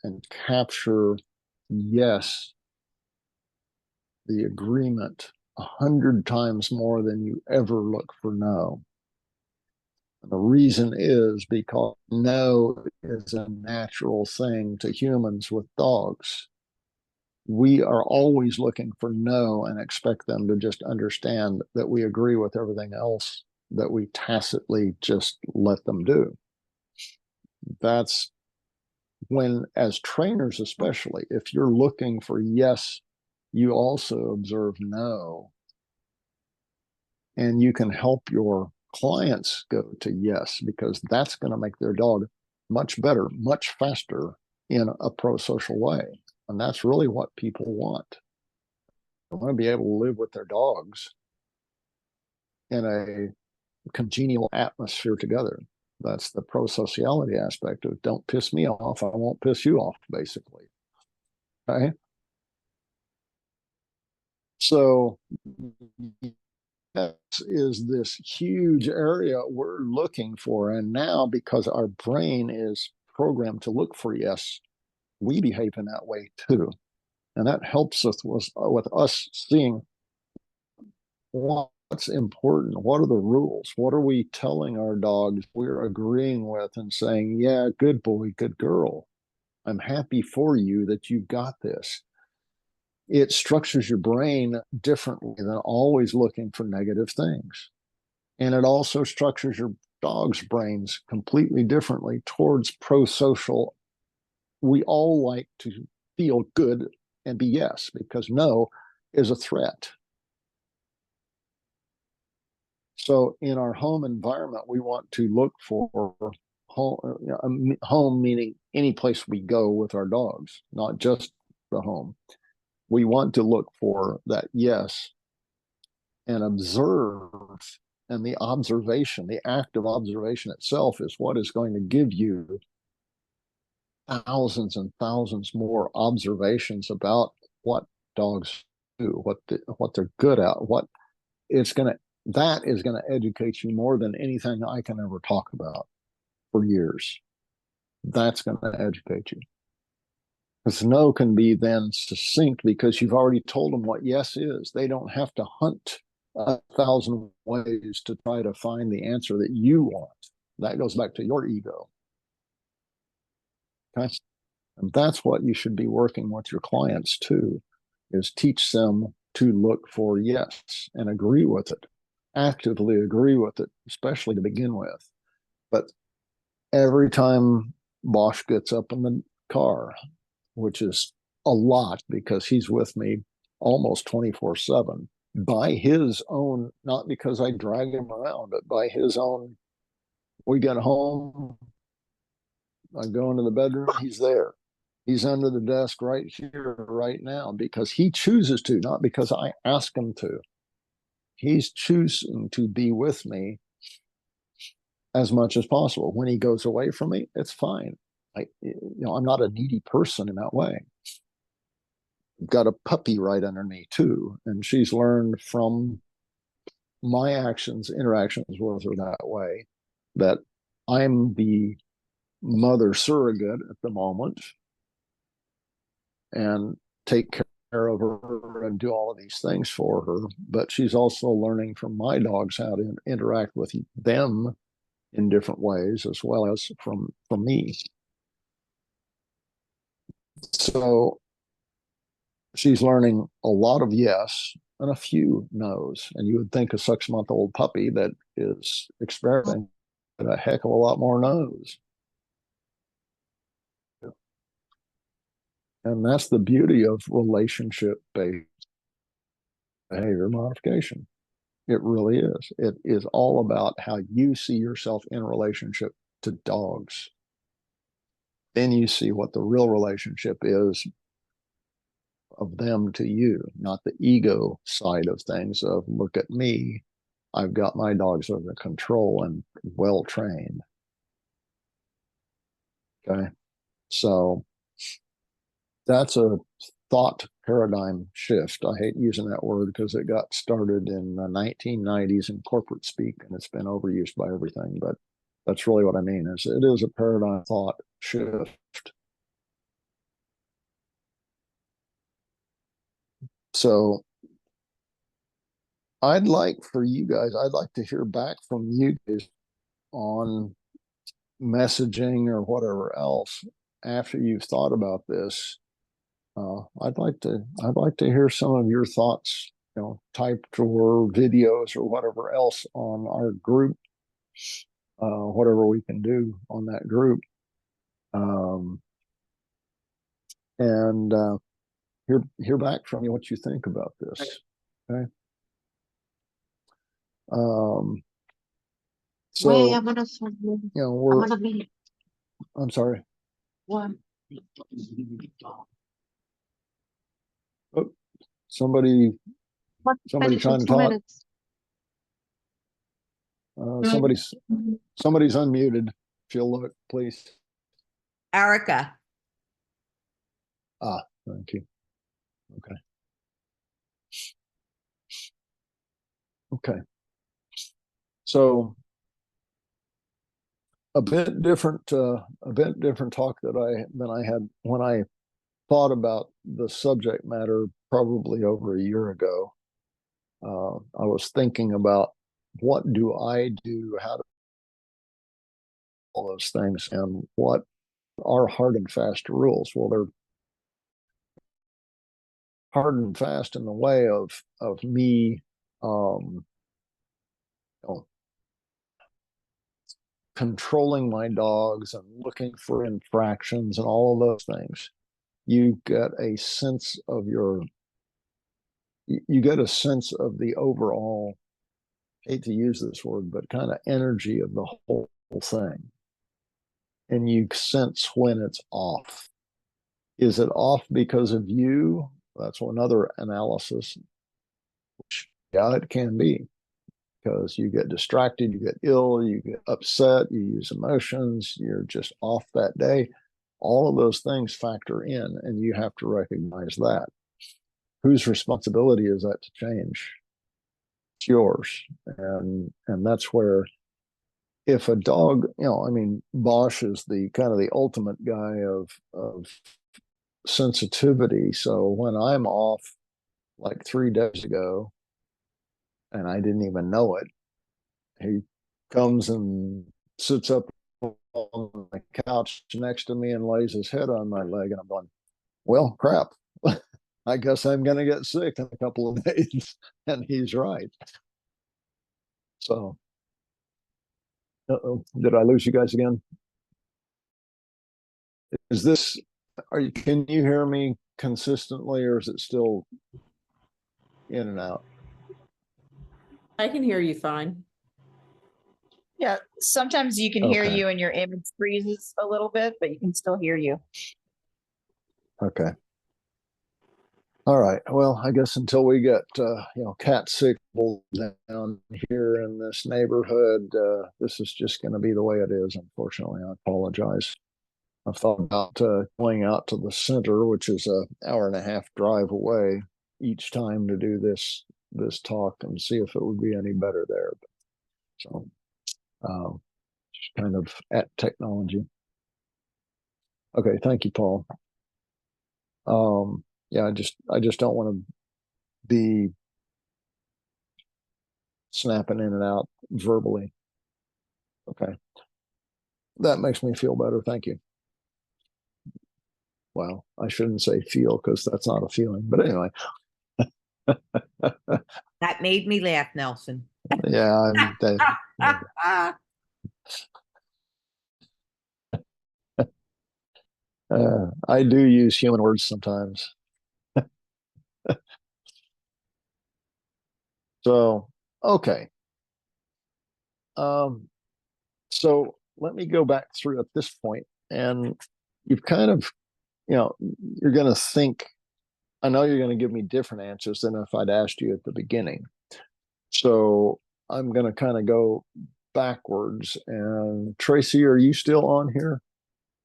and capture, yes, the agreement 100 times more than you ever look for no. And the reason is because no is a natural thing to humans with dogs. We are always looking for no and expect them to just understand that we agree with everything else that we tacitly just let them do. That's when, as trainers especially, if you're looking for yes, you also observe no. And you can help your clients go to yes, because that's going to make their dog much better, much faster in a pro-social way. And that's really what people want. They want to be able to live with their dogs in a congenial atmosphere together. That's the pro-sociality aspect of don't piss me off, I won't piss you off, basically. Okay. So is this huge area we're looking for. And now, because our brain is programmed to look for yes, we behave in that way too. And that helps us with us seeing what's important, what are the rules, what are we telling our dogs we're agreeing with and saying, yeah, good boy, good girl, I'm happy for you that you've got this. It structures your brain differently than always looking for negative things. And it also structures your dog's brains completely differently towards pro-social. We all like to feel good and be yes, because no is a threat. So in our home environment, we want to look for home meaning any place we go with our dogs, not just the home. We want to look for that yes and observe. And the observation, the act of observation itself is what is going to give you thousands and thousands more observations about what dogs do, what they're good at, that is going to educate you more than anything I can ever talk about for years. That's going to educate you. Because no can be then succinct because you've already told them what yes is. They don't have to hunt 1,000 ways to try to find the answer that you want. That goes back to your ego. Okay? And that's what you should be working with your clients too, is teach them to look for yes and agree with it, actively agree with it, especially to begin with. But every time Bosch gets up in the car, which is a lot because he's with me almost 24/7, by his own, not because I drag him around, but by his own, we get home, I go into the bedroom, he's there. He's under the desk right here, right now, because he chooses to, not because I ask him to. He's choosing to be with me as much as possible. When he goes away from me, it's fine. I'm not a needy person in that way. I've got a puppy right under me too, and she's learned from my interactions with her that way, that I'm the mother surrogate at the moment and take care care of her and do all of these things for her, but she's also learning from my dogs how to interact with them in different ways, as well as from me. So she's learning a lot of yes and a few no's. And you would think a 6-month-old puppy that is experimenting a heck of a lot more no's. And that's the beauty of relationship-based behavior modification. It really is. It is all about how you see yourself in relationship to dogs. Then you see what the real relationship is of them to you, not the ego side of things of look at me, I've got my dogs under control and well trained. Okay. So that's a thought paradigm shift. I hate using that word because it got started in the 1990s in corporate speak and it's been overused by everything, but that's really what I mean is it is a paradigm thought shift. So I'd like to hear back from you guys on messaging or whatever else after you've thought about this. I'd like to hear some of your thoughts, typed or videos or whatever else on our group, whatever we can do on that group, and hear back from you what you think about this. Okay. So I'm sorry. Oh, somebody trying to talk. Somebody's unmuted. If you'll look, please. Erica. Thank you. Okay. So a bit different talk than I had when I thought about the subject matter probably over a year ago. I was thinking about what do I do, how to all those things, and what are hard and fast rules. Well, they're hard and fast in the way of me controlling my dogs and looking for infractions and all of those things. You get a sense of the overall, hate to use this word, but kind of energy of the whole thing. And you sense when it's off. Is it off because of you? That's another analysis. Yeah, it can be because you get distracted, you get ill, you get upset, you use emotions, you're just off that day. All of those things factor in, and you have to recognize that. Whose responsibility is that to change? It's yours. And that's where if a dog, Bosch is the kind of the ultimate guy of sensitivity. So when I'm off like 3 days ago and I didn't even know it, he comes and sits up on the couch next to me and lays his head on my leg, and I'm going, well, crap. I guess I'm going to get sick in a couple of days. And he's right. So, did I lose you guys again? Can you hear me consistently, or is it still in and out? I can hear you fine. Yeah, sometimes you can hear Okay. you and your image freezes a little bit, but you can still hear you. Okay. All right. Well, I guess until we get cat signal down here in this neighborhood, this is just going to be the way it is. Unfortunately, I apologize. I've thought about going out to the center, which is an hour-and-a-half drive away each time to do this talk and see if it would be any better there. So, just kind of at technology. Okay, thank you, Paul. yeah, I just don't want to be snapping in and out verbally. Okay. That makes me feel better. Thank you. Well, I shouldn't say feel because that's not a feeling, but anyway. That made me laugh, Nelson. Yeah, I do use human words sometimes. So, okay. So let me go back through at this point, and you've kind of, you're going to think, I know you're going to give me different answers than if I'd asked you at the beginning. So I'm going to kind of go backwards. And Tracy, are you still on here?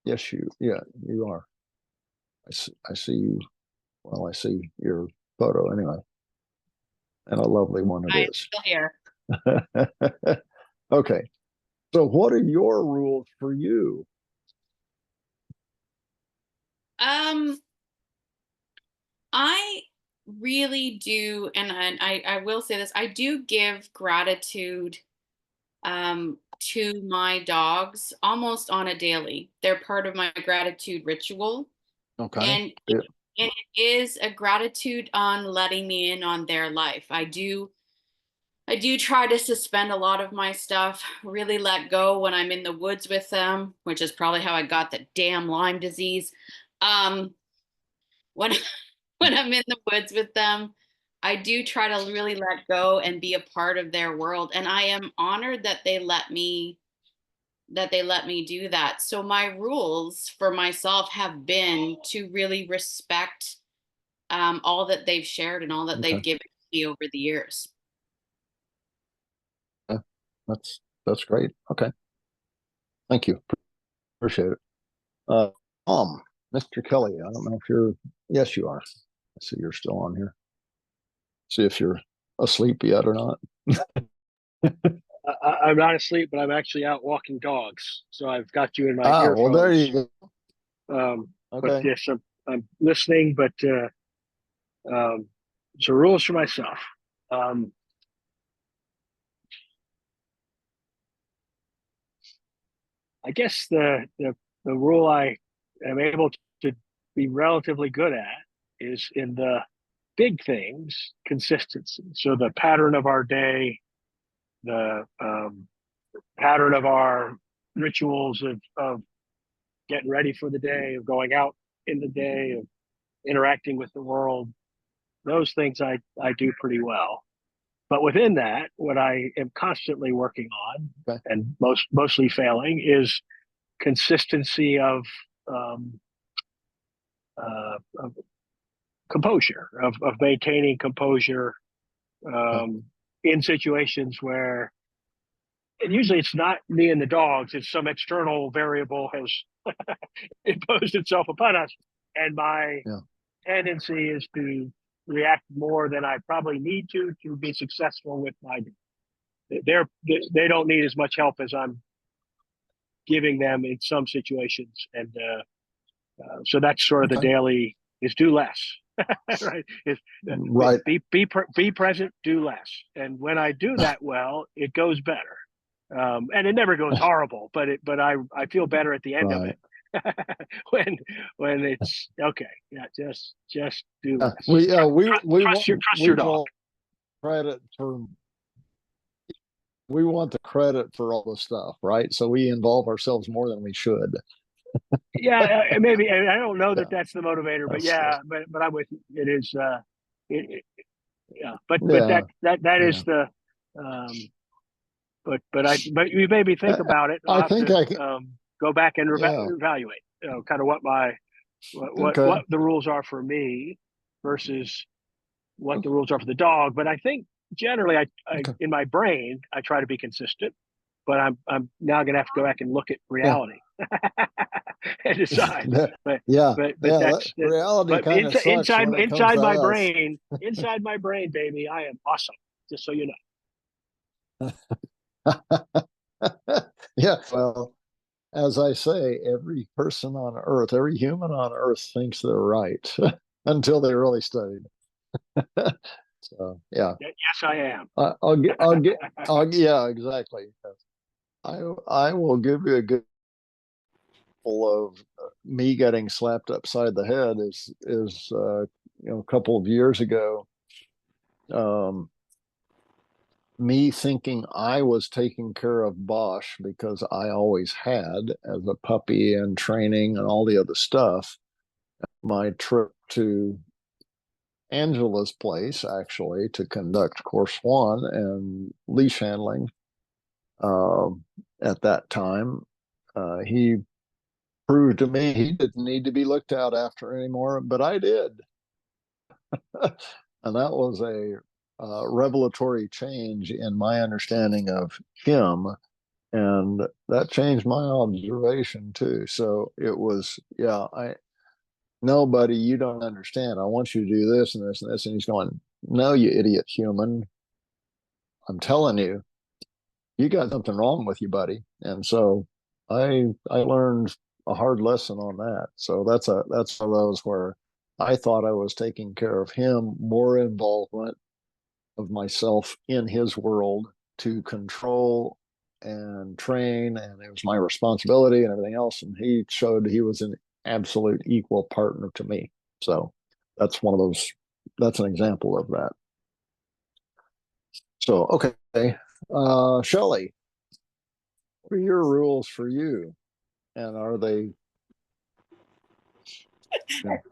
Yes, yeah, you are. I see you. Well, I see your photo anyway. And a lovely one it I'm is. still here. Okay. So what are your rules for you? I really do, and I will say this, I do give gratitude to my dogs almost on a daily. They're part of my gratitude ritual. Okay. And Yeah. and it is a gratitude on letting me in on their life. I do try to suspend a lot of my stuff, really let go when I'm in the woods with them, which is probably how I got the damn Lyme disease. When when I'm in the woods with them, I do try to really let go and be a part of their world. And I am honored that they let me do that. So my rules for myself have been to really respect all that they've shared and all that they've Okay. given me over the years. Yeah, that's great. Okay. Thank you. Appreciate it. Uh, Mr. Kelly, I don't know if you're, yes, you are. I see you're still on here. See if you're asleep yet or not. I'm not asleep, but I'm actually out walking dogs. So I've got you in my earphones. Well, there you go. But Okay. yes, I'm listening, but so rules for myself. I guess the rule I am able to be relatively good at is in the big things, consistency. So the pattern of our day, the pattern of our rituals of getting ready for the day, of going out in the day, of interacting with the world. Those things I do pretty well. But within that, what I am constantly working on, Okay. and mostly failing, is consistency of composure, of maintaining composure in situations where, and usually it's not me and the dogs, it's some external variable has imposed itself upon us. And my tendency is to react more than I probably need to be successful with my, they don't need as much help as I'm giving them in some situations. And so that's sort of the daily is do less, right? Is right. Be present, do less. And when I do that well, it goes better. And it never goes horrible, but I feel better at the end of it. when it's okay, yeah, just do less. Trust your dog. Credit for, we want the credit for all the stuff, right? So we involve ourselves more than we should. Yeah, maybe. I don't know that that's the motivator, but yeah, but I'm with you. It is. Yeah, but that is the. But you made me think about it. I'll I have think to I can go back and evaluate. Kind of what the rules are for me versus what the rules are for the dog. But I think generally, I in my brain I try to be consistent. But I'm now going to have to go back and look at reality and decide. But that's reality. But kind of inside my brain, baby, I am awesome. Just so you know. Yeah. Well, as I say, every person on earth, every human on earth thinks they're right. until they really studied. So yeah, Yes, I am. yeah, exactly. I will give you a good example of me getting slapped upside the head is a couple of years ago. Um, Me thinking I was taking care of Bosch because I always had as a puppy and training and all the other stuff. My trip to Angela's place actually to conduct course one and leash handling at that time. He proved to me he didn't need to be looked out after anymore, but I did. And that was a revelatory change in my understanding of him. And that changed my observation too. So it was, yeah, no, buddy, you don't understand. I want you to do this and this and this. And he's going, no, you idiot human. I'm telling you, you got something wrong with you, buddy. And so I learned a hard lesson on that. So that's one of those where I thought I was taking care of him, more involvement of myself in his world to control and train, and it was my responsibility and everything else. And he showed he was an absolute equal partner to me. So that's one of those. That's an example of that. So okay, Shelley, what are your rules for you, and are they?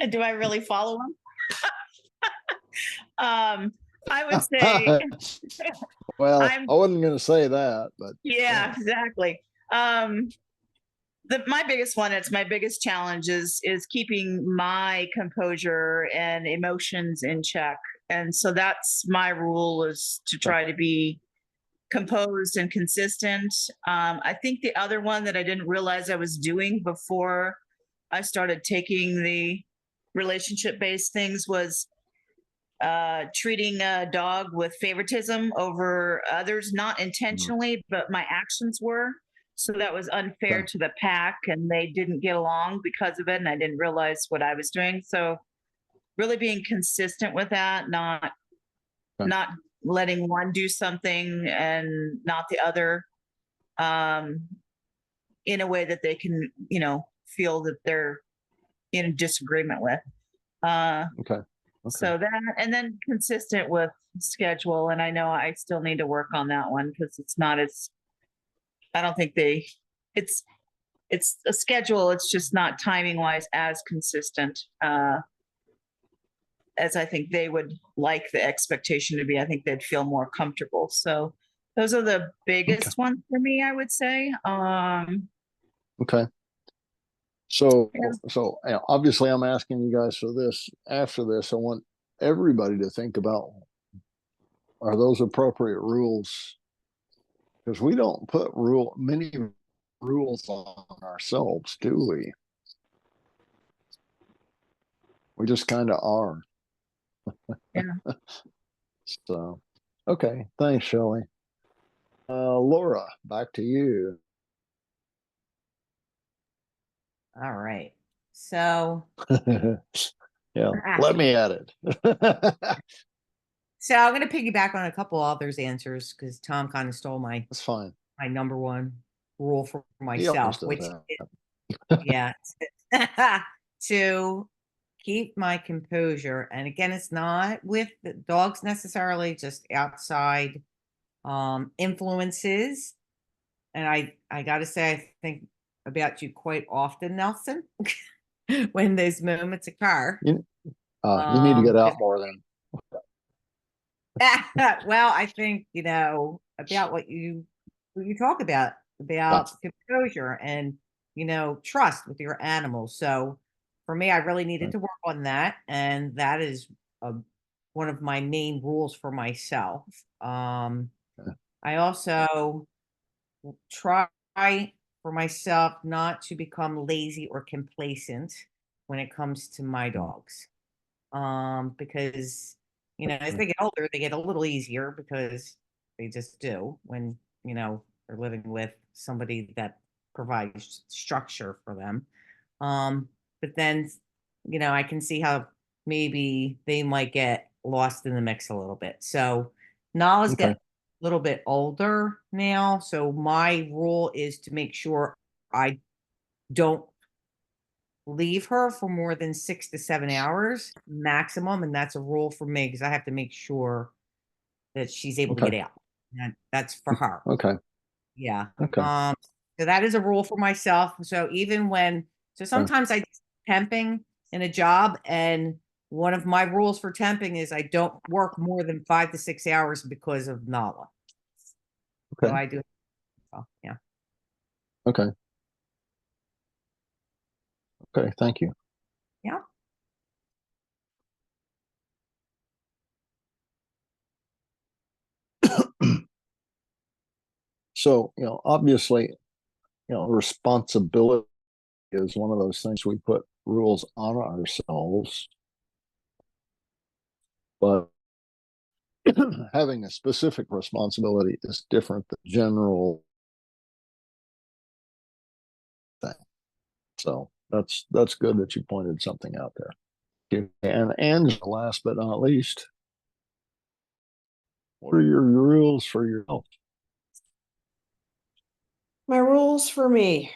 Do I really follow them? I would say Well, I'm I wasn't going to say that, but yeah, exactly. Um, my biggest one, it's my biggest challenge is keeping my composure and emotions in check. And so that's my rule, is to try to be composed and consistent. I think the other one that I didn't realize I was doing before I started taking the relationship based things was treating a dog with favoritism over others, not intentionally, but my actions were. So that was unfair Okay. to the pack, and they didn't get along because of it. And I didn't realize what I was doing. So really being consistent with that, Okay. not letting one do something and not the other, um, in a way that they can, feel that they're in disagreement with. Okay. So that, and then consistent with schedule. And I know I still need to work on that one because it's not as, I don't think it's, it's a schedule. It's just not timing wise as consistent, as I think they would like the expectation to be. I think they'd feel more comfortable. So those are the biggest ones for me, I would say. Okay. So, Yeah. obviously, I'm asking you guys for this. After this, I want everybody to think about, are those appropriate rules? Because we don't put many rules on ourselves, do we? We just kind of are. Yeah. So, okay. Thanks, Shelley. Laura, back to you. All right. So, Yeah, let me at it. so I'm going to piggyback on a couple others' answers because Tom kind of stole That's fine. my number one rule for He always myself, does which that. yeah, to keep my composure. And again, it's not with the dogs necessarily, just outside influences. And I got to say, I think about you quite often, Nelson, when those moments occur. You need to get out more then. Well, I think, about what you talk about composure and, trust with your animals. So for me, I really needed to work on that. And that is one of my main rules for myself. I also try for myself not to become lazy or complacent when it comes to my dogs. Because, as they get older, they get a little easier because they just do when, they're living with somebody that provides structure for them. But then, I can see how maybe they might get lost in the mix a little bit. So Nala's Okay. getting a little bit older now. So my rule is to make sure I don't leave her for more than 6 to 7 hours maximum. And that's a rule for me because I have to make sure that she's able to Okay. get out. That's for her. Okay. Yeah. Okay. So that is a rule for myself. So even when, so sometimes I do temping in a job, and one of my rules for temping is I don't work more than 5 to 6 hours because of Nala. So Okay. I do. Yeah. Okay. Okay. Thank you. Yeah. So, obviously, responsibility is one of those things we put rules on ourselves, but having a specific responsibility is different than general thing. So that's good that you pointed something out there. And last but not least, what are your rules for your health? My rules for me.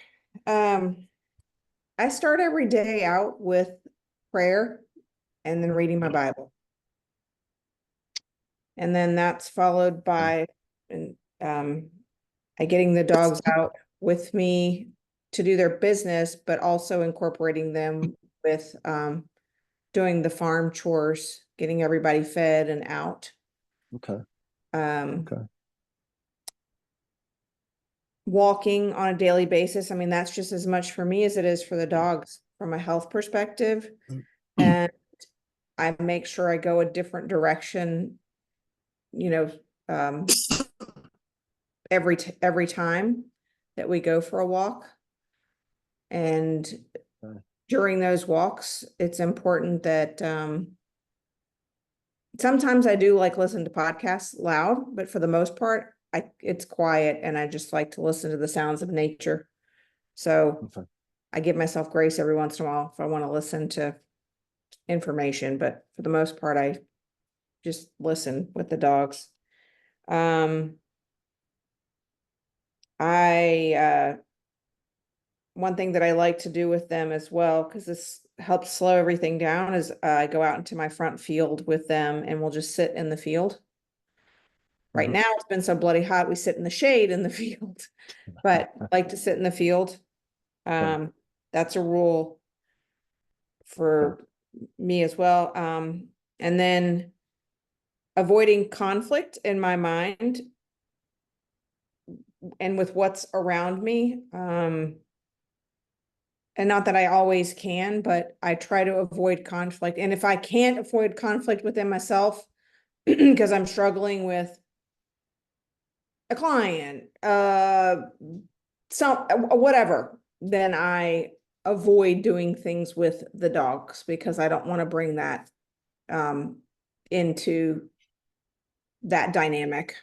I start every day out with prayer and then reading my Bible. And then that's followed by getting the dogs out with me to do their business, but also incorporating them with doing the farm chores, getting everybody fed and out. Okay. Okay. Walking on a daily basis. I mean, that's just as much for me as it is for the dogs from a health perspective. And I make sure I go a different direction, every time that we go for a walk. And during those walks, it's important that sometimes I do like listen to podcasts loud, but for the most part, it's quiet and I just like to listen to the sounds of nature. So I give myself grace every once in a while if I want to listen to information, but for the most part, I just listen with the dogs. One thing that I like to do with them as well, because this helps slow everything down, is I go out into my front field with them and we'll just sit in the field. Right now, it's been so bloody hot, we sit in the shade in the field, but I like to sit in the field. That's a rule for me as well. And then avoiding conflict in my mind and with what's around me. And not that I always can, but I try to avoid conflict. And if I can't avoid conflict within myself, because I'm struggling with a client, whatever, then I avoid doing things with the dogs because I don't want to bring that into that dynamic.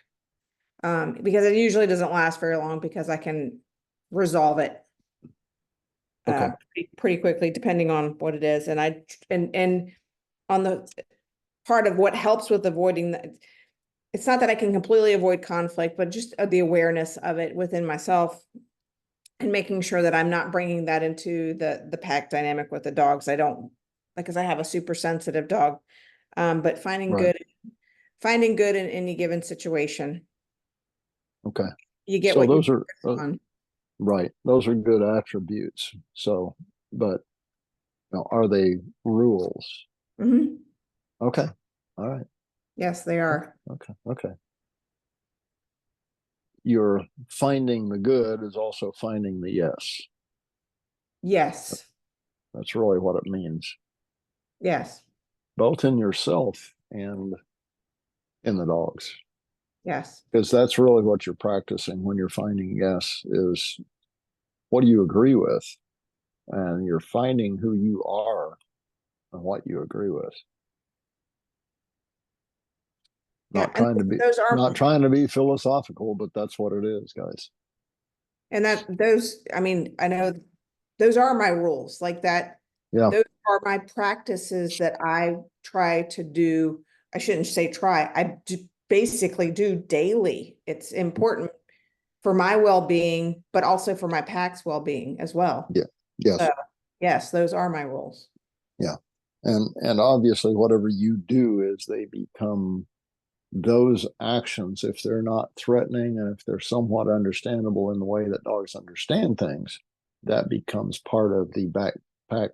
Because it usually doesn't last very long because I can resolve it pretty quickly, depending on what it is. And and on the part of what helps with avoiding that, it's not that I can completely avoid conflict, but just the awareness of it within myself and making sure that I'm not bringing that into the pack dynamic with the dogs. I don't, because I have a super sensitive dog, but finding good in any given situation. Okay. You get so what those you are right. Those are good attributes. So, but are they rules? Okay. All right. Yes, they are. Okay. Your finding the good is also finding the yes. Yes. That's really what it means. Yes. Both in yourself and in the dogs. Yes. Because that's really what you're practicing when you're finding yes is what do you agree with? And you're finding who you are and what you agree with. Not trying to be philosophical, but that's what it is, guys. And I know those are my rules, like that. Yeah. Those are my practices that I try to do. I shouldn't say try, basically do daily. It's important for my well-being, but also for my pack's well-being as well. Yeah. Yes. So, yes, those are my rules. Yeah. And obviously whatever you do is they become those actions, if they're not threatening and if they're somewhat understandable in the way that dogs understand things, that becomes part of the backpack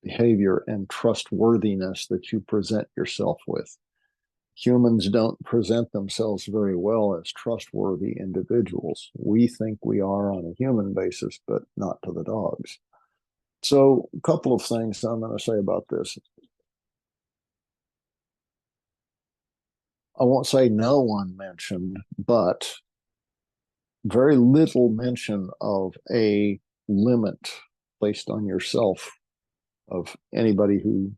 behavior and trustworthiness that you present yourself with. Humans don't present themselves very well as trustworthy individuals. We think we are on a human basis, but not to the dogs. So a couple of things I'm going to say about this. I won't say no one mentioned, but very little mention of a limit placed on yourself of anybody who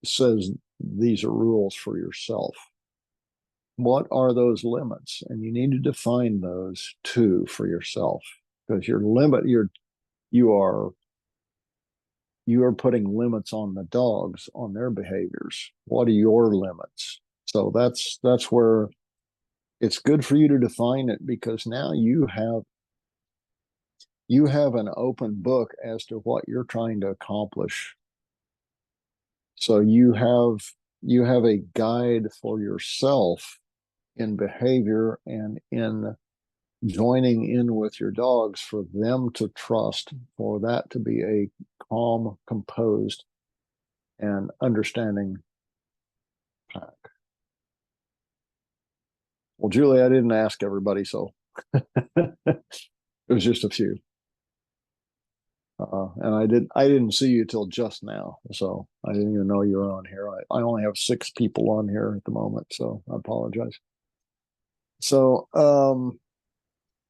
says these are rules for yourself. What are those limits? And you need to define those too for yourself, because your limit, you are putting limits on the dogs, on their behaviors. What are your limits? So that's where it's good for you to define it, because now you have an open book as to what you're trying to accomplish. So you have a guide for yourself in behavior and in joining in with your dogs for them to trust, for that to be a calm, composed, and understanding pack. Well, Julie, I didn't ask everybody, so it was just a few. And I didn't see you till just now, so I didn't even know you were on here. I only have 6 people on here at the moment, so I apologize. So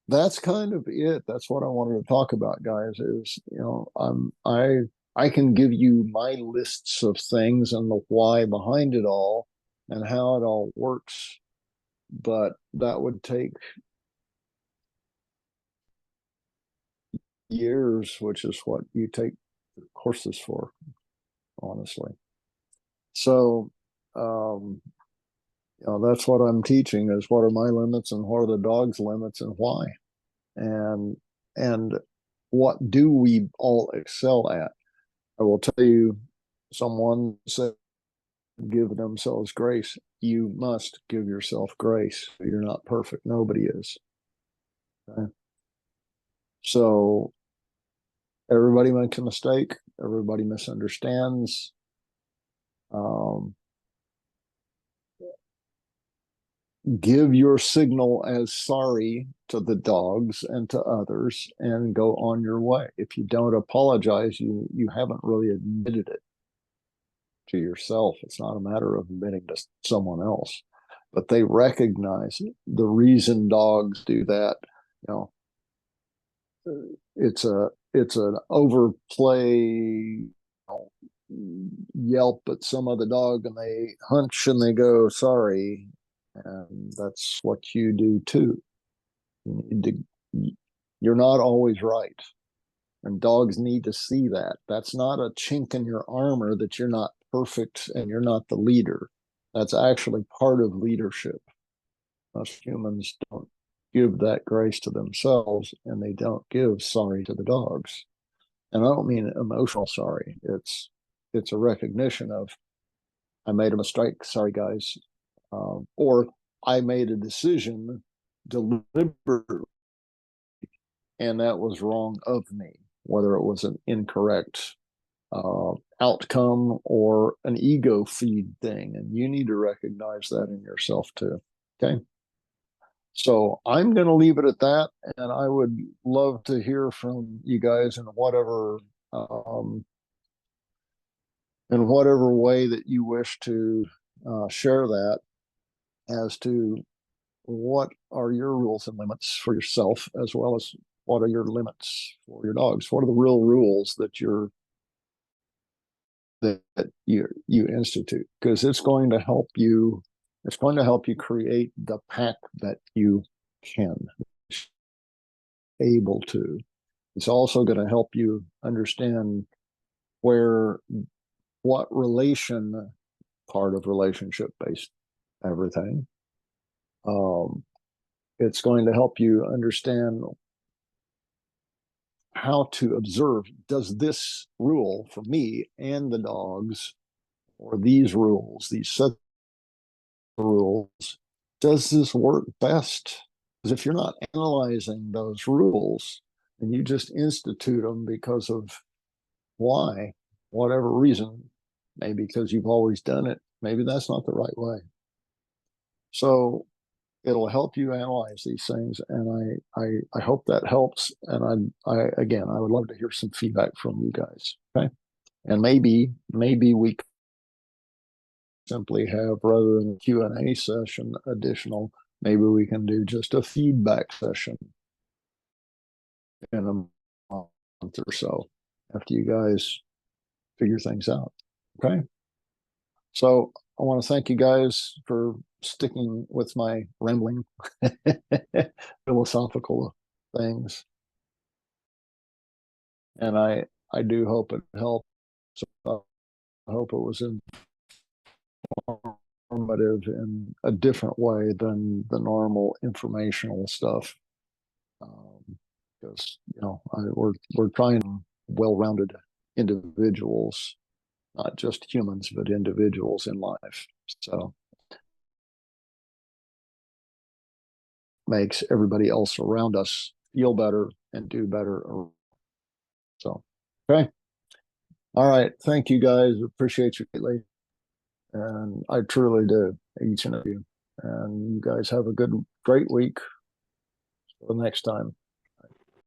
that's kind of it. That's what I wanted to talk about, guys. Is I can give you my lists of things and the why behind it all and how it all works, but that would take years, which is what you take courses for, honestly. So, that's what I'm teaching, is what are my limits and what are the dog's limits and why, and what do we all excel at. I will tell you, someone said, give themselves grace. You must give yourself grace. You're not perfect. Nobody is. Okay? So everybody makes a mistake. Everybody misunderstands. Give your signal as sorry to the dogs and to others and go on your way. If you don't apologize, you haven't really admitted it to yourself. It's not a matter of admitting to someone else, but they recognize the reason dogs do that. It's an overplay, yelp at some other dog and they hunch and they go sorry, and that's what you do too. You're not always right, and dogs need to see that. That's not a chink in your armor that you're not perfect and you're not the leader. That's actually part of leadership. Most humans don't give that grace to themselves, and they don't give sorry to the dogs. And I don't mean emotional sorry. It's a recognition of, I made a mistake. Sorry, guys. Or I made a decision deliberately, and that was wrong of me, whether it was an incorrect outcome or an ego feed thing. And you need to recognize that in yourself too. Okay. So I'm going to leave it at that. And I would love to hear from you guys in whatever way that you wish to share that, as to what are your rules and limits for yourself, as well as what are your limits for your dogs. What are the real rules that you institute, because it's going to help you create the pack that you can able to. It's also going to help you understand where what relation part of relationship based everything. It's going to help you understand how to observe, does this rule for me and the dogs, or these rules, these set rules, does this work best? Because if you're not analyzing those rules and you just institute them because of why, whatever reason, maybe because you've always done it, maybe that's not the right way. So it'll help you analyze these things, and I hope that helps. And I again, I would love to hear some feedback from you guys. Okay, and maybe we simply have, rather than a Q&A session additional, maybe we can do just a feedback session in a month or so after you guys figure things out. Okay, so I want to thank you guys for sticking with my rambling philosophical things, and I do hope it helped. So I hope it was informative in a different way than the normal informational stuff, because we're trying well-rounded individuals, not just humans but individuals in life. So makes everybody else around us feel better and do better. So, okay. All right. Thank you guys. Appreciate you greatly. And I truly do, each and every you. And you guys have a great week. Till next time.